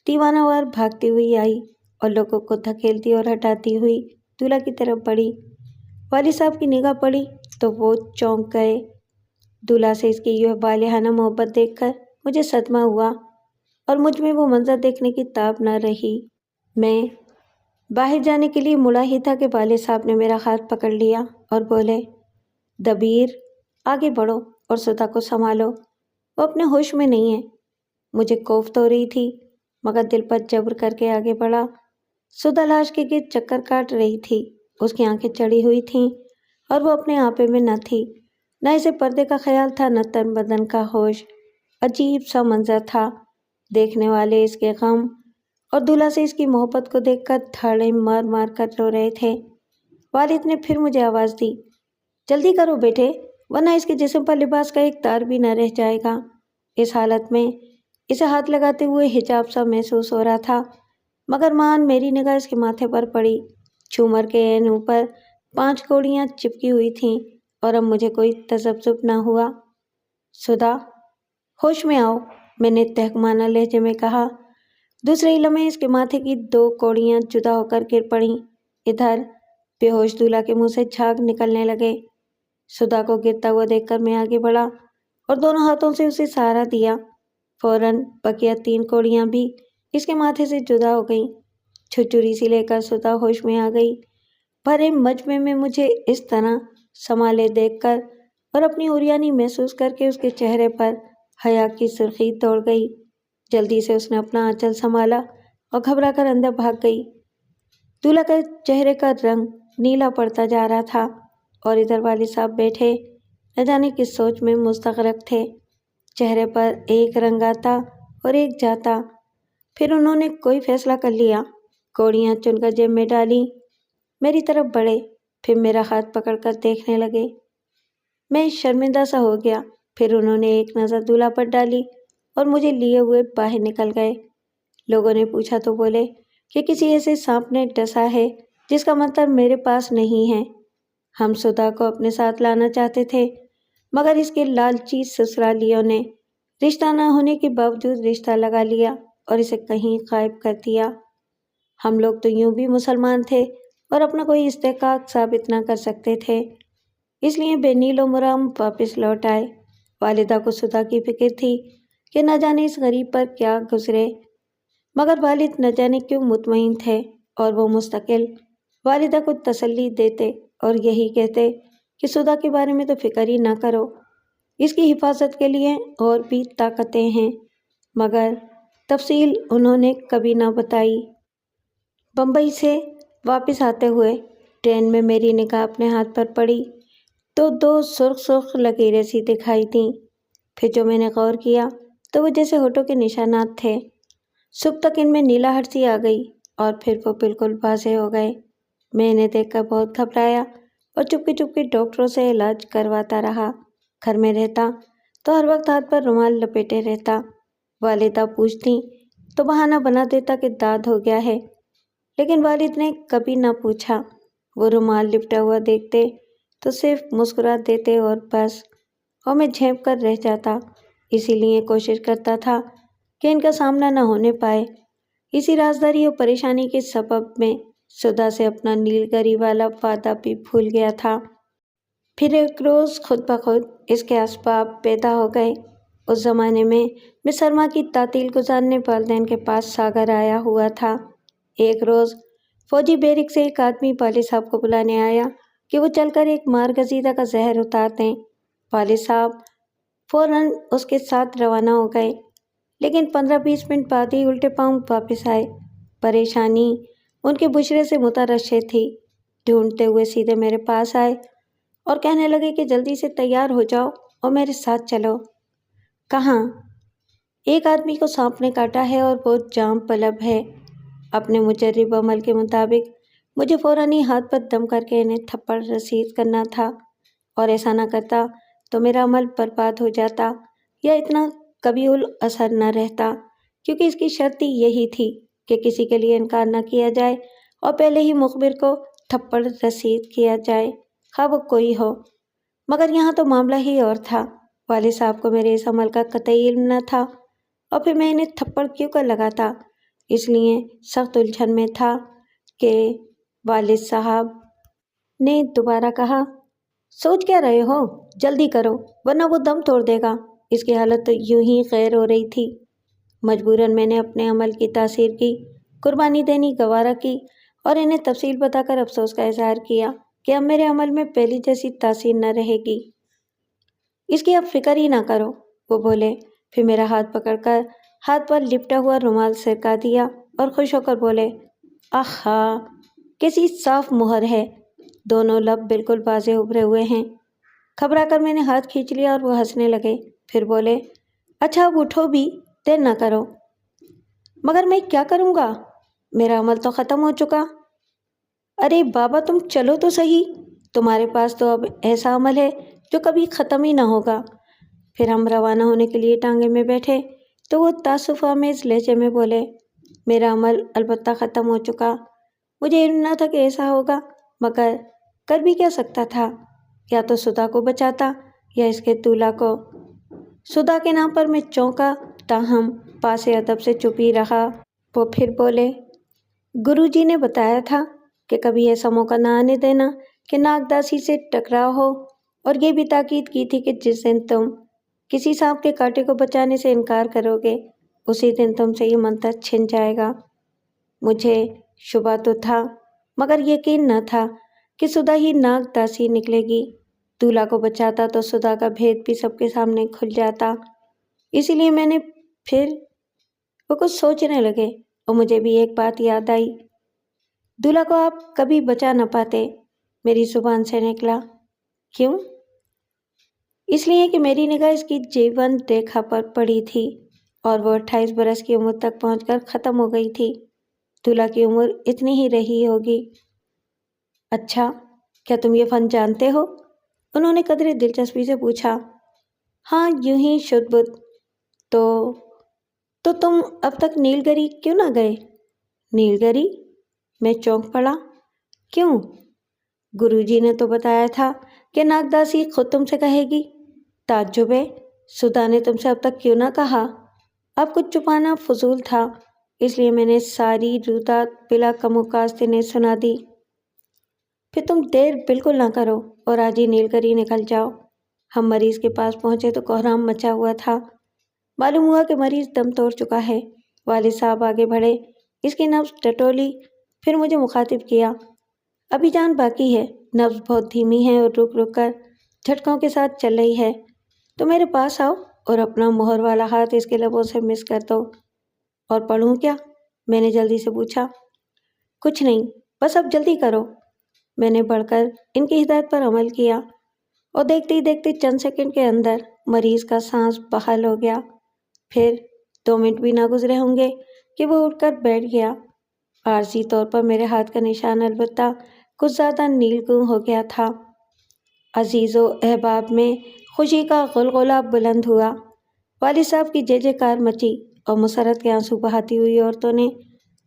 دیوانہ وار بھاگتی ہوئی آئی اور لوگوں کو دھکیلتی اور ہٹاتی ہوئی دولہا کی طرف بڑھی۔ والد صاحب کی نگاہ پڑی تو وہ چونک گئے۔ دولہا سے اس کی یہ والہانہ محبت دیکھ کر مجھے صدمہ ہوا، اور مجھ میں وہ منظر دیکھنے کی تاب نہ رہی۔ میں باہر جانے کے لیے مڑا ہی تھا کہ والد صاحب نے میرا ہاتھ پکڑ لیا اور بولے، دبیر آگے بڑھو اور سدھا کو سنبھالو، وہ اپنے ہوش میں نہیں ہے۔ مجھے کوفت ہو رہی تھی مگر دل پر جبر کر کے آگے بڑھا۔ سدھا لاش کے گرد چکر کاٹ رہی تھی، اس کی آنکھیں چڑھی ہوئی تھیں اور وہ اپنے آپے میں نہ تھی، نہ اسے پردے کا خیال تھا نہ تن بدن کا ہوش۔ عجیب سا منظر تھا۔ دیکھنے والے اس کے غم اور دولہا سے اس کی محبت کو دیکھ کر دھاڑیں مار مار کر رو رہے تھے۔ والد نے پھر مجھے آواز دی، جلدی کرو بیٹے، ورنہ اس کے جسم پر لباس کا ایک تار بھی نہ رہ جائے گا۔ اس حالت میں اسے ہاتھ لگاتے ہوئے حجاب سا محسوس ہو رہا تھا، مگر مان میری نگاہ اس کے ماتھے پر پڑی۔ جھومر کے عین اوپر 5 کوڑیاں چپکی ہوئی تھیں، اور اب مجھے کوئی تذبذب نہ ہوا۔ سدھا ہوش میں آؤ، میں نے تہکمانہ لہجے میں کہا۔ دوسرے ہی لمحے اس کے ماتھے کی 2 کوڑیاں جدا ہو کر گر پڑیں۔ ادھر بے ہوش دولہا کے منہ سے جھاگ نکلنے لگے۔ سدھا کو گرتا ہوا دیکھ کر میں آگے بڑھا اور دونوں ہاتھوں سے اسے سہارا دیا۔ فوراً بقیہ 3 کوڑیاں بھی اس کے ماتھے سے جدا ہو گئیں۔ چھچری سی لے کر سدھا ہوش میں آ گئی۔ بھرے مجمع میں مجھے اس طرح سنبھالے دیکھ کر اور اپنی عریانی محسوس کر کے اس کے چہرے پر حیا کی سرخی دوڑ گئی۔ جلدی سے اس نے اپنا آنچل سنبھالا اور گھبرا کر اندر بھاگ گئی۔ دولہا کے چہرے کا رنگ نیلا پڑتا جا رہا تھا، اور ادھر والد صاحب بیٹھے نہ جانے کس سوچ میں مستغرق تھے۔ چہرے پر ایک رنگ آتا اور ایک جاتا۔ پھر انہوں نے کوئی فیصلہ کر لیا۔ کوڑیاں چن کر جیب میں ڈالی، میری طرف بڑھے، پھر میرا ہاتھ پکڑ کر دیکھنے لگے۔ میں شرمندہ سا ہو گیا۔ پھر انہوں نے ایک نظر دولہا پر ڈالی اور مجھے لیے ہوئے باہر نکل گئے۔ لوگوں نے پوچھا تو بولے کہ کسی ایسے سانپ نے ڈسا ہے جس کا منتر میرے پاس نہیں ہے۔ ہم سدھا کو اپنے ساتھ لانا چاہتے تھے، مگر اس کے لالچی سسرالیوں نے رشتہ نہ ہونے کے باوجود رشتہ لگا لیا اور اسے کہیں غائب کر دیا۔ ہم لوگ تو یوں بھی مسلمان تھے اور اپنا کوئی استحقاق ثابت نہ کر سکتے تھے، اس لیے بے نیل و مرام واپس لوٹ آئے۔ والدہ کو سدھا کی فکر تھی کہ نہ جانے اس غریب پر کیا گزرے، مگر والد نہ جانے کیوں مطمئن تھے اور وہ مستقل والدہ کو تسلی دیتے اور یہی کہتے کہ سدھا کے بارے میں تو فکر ہی نہ کرو، اس کی حفاظت کے لیے اور بھی طاقتیں ہیں، مگر تفصیل انہوں نے کبھی نہ بتائی۔ بمبئی سے واپس آتے ہوئے ٹرین میں میری نگاہ اپنے ہاتھ پر پڑی تو 2 سرخ لکیریں سی دکھائی دیں۔ پھر جو میں نے غور کیا تو وہ جیسے ہونٹوں کے نشانات تھے۔ صبح تک ان میں نیلاہٹ سی آ گئی اور پھر وہ بالکل واضح ہو گئے۔ میں انہیں دیکھ کر بہت گھبرایا اور چپکے ڈاکٹروں سے علاج کرواتا رہا۔ گھر میں رہتا تو ہر وقت ہاتھ پر رومال لپیٹے رہتا۔ والدہ پوچھتی تو بہانہ بنا دیتا کہ داد ہو گیا ہے، لیکن والد نے کبھی نہ پوچھا۔ وہ رومال لپٹا ہوا دیکھتے تو صرف مسکرا دیتے اور بس، اور میں جھینپ کر رہ جاتا۔ اسی لیے کوشش کرتا تھا کہ ان کا سامنا نہ ہونے پائے۔ اسی رازداری اور پریشانی کے سبب میں سدھا سے اپنا نیل گری والا وعدہ بھی بھول گیا تھا۔ پھر ایک روز خود بخود اس کے اسباب پیدا ہو گئے۔ اس زمانے میں سرما کی تعطیل گزارنے والدین کے پاس ساگر آیا ہوا تھا۔ ایک روز فوجی بیرک سے ایک آدمی والد صاحب کو بلانے آیا کہ وہ چل کر ایک مار گزیدہ کا زہر اتار دیں۔ والد صاحب فوراً اس کے ساتھ روانہ ہو گئے، لیکن 15-20 منٹ بعد ہی الٹے پاؤں واپس آئے۔ پریشانی ان کے بشرے سے مترشح تھی۔ ڈھونڈتے ہوئے سیدھے میرے پاس آئے اور کہنے لگے کہ جلدی سے تیار ہو جاؤ اور میرے ساتھ چلو۔ کہاں؟ ایک آدمی کو سانپ نے کاٹا ہے اور وہ جام طلب ہے۔ اپنے مجرب عمل کے مطابق مجھے فوراً ہی ہاتھ پر دم کر کے انہیں تھپڑ رسید کرنا تھا، اور ایسا نہ کرتا تو میرا عمل برباد ہو جاتا یا اتنا کبھی اثر نہ رہتا، کیونکہ اس کی شرط ہی یہی تھی کہ کسی کے لیے انکار نہ کیا جائے اور پہلے ہی مخبر کو تھپڑ رسید کیا جائے، خواہ وہ کوئی ہو۔ مگر یہاں تو معاملہ ہی اور تھا۔ والد صاحب کو میرے اس عمل کا قطعی علم نہ تھا، اور پھر میں انہیں تھپڑ کیوں کر لگاتا؟ اس لیے سخت الجھن میں تھا کہ والد صاحب نے دوبارہ کہا، سوچ کیا رہے ہو؟ جلدی کرو ورنہ وہ دم توڑ دے گا۔ اس کی حالت تو یوں ہی غیر ہو رہی تھی۔ مجبوراً میں نے اپنے عمل کی تاثیر کی قربانی دینی گوارا کی اور انہیں تفصیل بتا کر افسوس کا اظہار کیا کہ اب میرے عمل میں پہلی جیسی تاثیر نہ رہے گی۔ اس کی اب فکر ہی نہ کرو، وہ بولے۔ پھر میرا ہاتھ پکڑ کر ہاتھ پر لپٹا ہوا رومال سرکا دیا اور خوش ہو کر بولے، آہا کیسی صاف مہر ہے، دونوں لب بالکل واضح ابھرے ہوئے ہیں۔ گھبرا کر میں نے ہاتھ کھینچ لیا اور وہ ہنسنے لگے۔ پھر بولے، اچھا اب اٹھو بھی، دیر نہ کرو۔ مگر میں کیا کروں گا؟ میرا عمل تو ختم ہو چکا۔ ارے بابا تم چلو تو صحیح، تمہارے پاس تو اب ایسا عمل ہے جو کبھی ختم ہی نہ ہوگا۔ پھر ہم روانہ ہونے کے لیے ٹانگے میں بیٹھے تو وہ تاسف آمیز لہجے میں بولے، میرا عمل البتہ ختم ہو چکا، مجھے علم نہ تھا کہ ایسا ہوگا، مگر کر بھی کیا سکتا تھا؟ یا تو سدھا کو بچاتا یا اس کے دولہا کو۔ سدھا کے نام پر میں چونکا، تاہم پاس ادب سے چپ ہی رہا۔ وہ پھر بولے، گرو جی نے بتایا تھا کہ کبھی ایسا موقع نہ آنے دینا کہ ناگداسی سے ٹکراؤ ہو، اور یہ بھی تاکید کی تھی کہ جس دن تم کسی سانپ کے کاٹے کو بچانے سے انکار کرو گے اسی دن تم سے یہ منتر چھن جائے گا۔ مجھے شبہ تو تھا، مگر یقین نہ تھا کہ سدھا ہی ناگداسی نکلے گی۔ دولہا کو بچاتا تو سدھا کا بھید بھی سب کے سامنے کھل جاتا۔ اسی لیے میں نے پھر وہ کچھ سوچنے لگے اور مجھے بھی ایک بات یاد آئی، دولہا کو آپ کبھی بچا نہ پاتے۔ میری زبان سے نکلا، کیوں؟ اس لیے کہ میری نگاہ اس کی جیون ریکھا پر پڑی تھی اور وہ 28 برس کی عمر تک پہنچ کر ختم ہو گئی تھی۔ دولہا کی عمر اتنی ہی رہی ہوگی۔ اچھا، کیا تم یہ فن جانتے ہو؟ انہوں نے قدرے دلچسپی سے پوچھا۔ ہاں، یوں ہی شد بدھ۔ تو تم اب تک نیل گری کیوں نہ گئے؟ نیل گری؟ میں چونک پڑا۔ کیوں؟ گرو جی نے تو بتایا تھا کہ ناگداسی خود تم سے کہے گی۔ تعجب ہے، سدھا نے تم سے اب تک کیوں نہ کہا؟ اب کچھ چھپانا فضول تھا، اس لیے میں نے ساری رویداد بلا کم و کاست انہیں سنا دی۔ پھر تم دیر بالکل نہ کرو اور آج ہی نیل کر ہی نکل جاؤ۔ ہم مریض کے پاس پہنچے تو کوہرام مچا ہوا تھا۔ معلوم ہوا کہ مریض دم توڑ چکا ہے۔ والد صاحب آگے بڑھے، اس کی نبض ٹٹولی، پھر مجھے مخاطب کیا۔ ابھی جان باقی ہے، نبض بہت دھیمی ہے اور رک رک کر جھٹکوں کے ساتھ چل رہی ہے۔ تو میرے پاس آؤ اور اپنا مہر والا ہاتھ اس کے لبوں سے مس کر دو۔ اور پڑھوں کیا؟ میں نے جلدی سے پوچھا۔ کچھ نہیں، بس اب جلدی کرو۔ میں نے بڑھ کر ان کی ہدایت پر عمل کیا اور دیکھتے ہی دیکھتے چند سیکنڈ کے اندر مریض کا سانس بحال ہو گیا۔ پھر 2 منٹ بھی نہ گزرے ہوں گے کہ وہ اٹھ کر بیٹھ گیا۔ عارضی طور پر میرے ہاتھ کا نشان البتہ کچھ زیادہ نیلگوں ہو گیا تھا۔ عزیز و احباب میں خوشی کا غلغلہ بلند ہوا۔ والد صاحب کی جے جے کار مچی اور مسرت کے آنسو بہاتی ہوئی عورتوں نے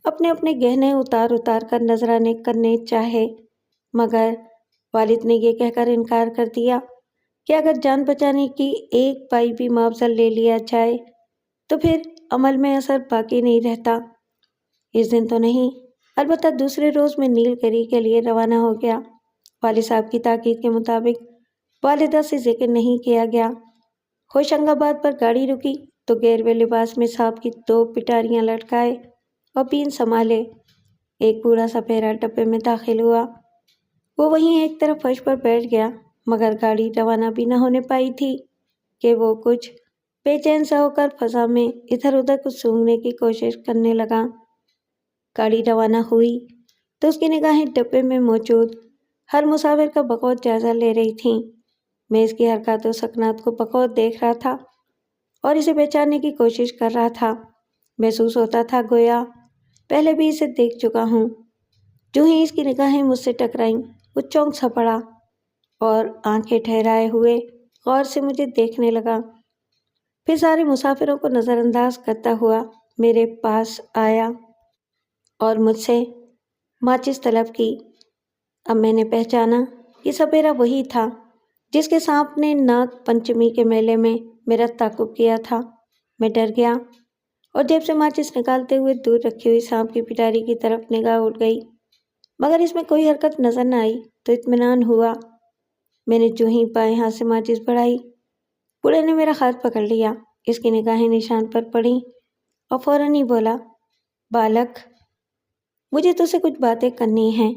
اپنے اپنے گہنے اتار اتار کر نذرانے کرنے چاہے، مگر والد نے یہ کہہ کر انکار کر دیا کہ اگر جان بچانے کی ایک پائی بھی معاوضہ لے لیا جائے تو پھر عمل میں اثر باقی نہیں رہتا۔ اس دن تو نہیں، البتہ دوسرے روز میں نیل گری کے لیے روانہ ہو گیا۔ والد صاحب کی تاکید کے مطابق والدہ سے ذکر نہیں کیا گیا۔ ہوشنگ آباد پر گاڑی رکی تو گیروے لباس میں صاحب کی 2 پٹاریاں لٹکائے اور پین سنبھالے ایک بوڑھا سپیرا ڈبے میں داخل ہوا۔ وہ وہیں ایک طرف فرش پر بیٹھ گیا، مگر گاڑی روانہ بھی نہ ہونے پائی تھی کہ وہ کچھ بے چین سا ہو کر فضا میں ادھر ادھر کچھ سونگھنے کی کوشش کرنے لگا۔ گاڑی روانہ ہوئی تو اس کی نگاہیں ڈبے میں موجود ہر مسافر کا بغور جائزہ لے رہی تھیں۔ میں اس کی حرکات و سکنات کو بغور دیکھ رہا تھا اور اسے پہچاننے کی کوشش کر رہا تھا۔ محسوس ہوتا تھا گویا پہلے بھی اسے دیکھ چکا ہوں۔ جو ہی اس کی نگاہیں مجھ سے ٹکرائیں، وہ چونک سا پڑا اور آنکھیں ٹھہرائے ہوئے غور سے مجھے دیکھنے لگا۔ پھر سارے مسافروں کو نظر انداز کرتا ہوا میرے پاس آیا اور مجھ سے ماچس طلب کی۔ اب میں نے پہچانا یہ سپیرا وہی تھا جس کے سانپ نے ناگ پنچمی کے میلے میں میرا تعاقب کیا تھا۔ میں ڈر گیا اور جیب سے ماچس نکالتے ہوئے دور رکھی ہوئی سانپ کی پٹاری کی طرف نگاہ اٹھ گئی، مگر اس میں کوئی حرکت نظر نہ آئی تو اطمینان ہوا۔ میں نے جو ہی بائیں ہاتھ سے ماچس بڑھائی، بوڑھے نے میرا ہاتھ پکڑ لیا۔ اس کی نگاہیں نشان پر پڑیں اور فوراً ہی بولا، بالک، مجھے تجھ سے کچھ باتیں کرنی ہیں۔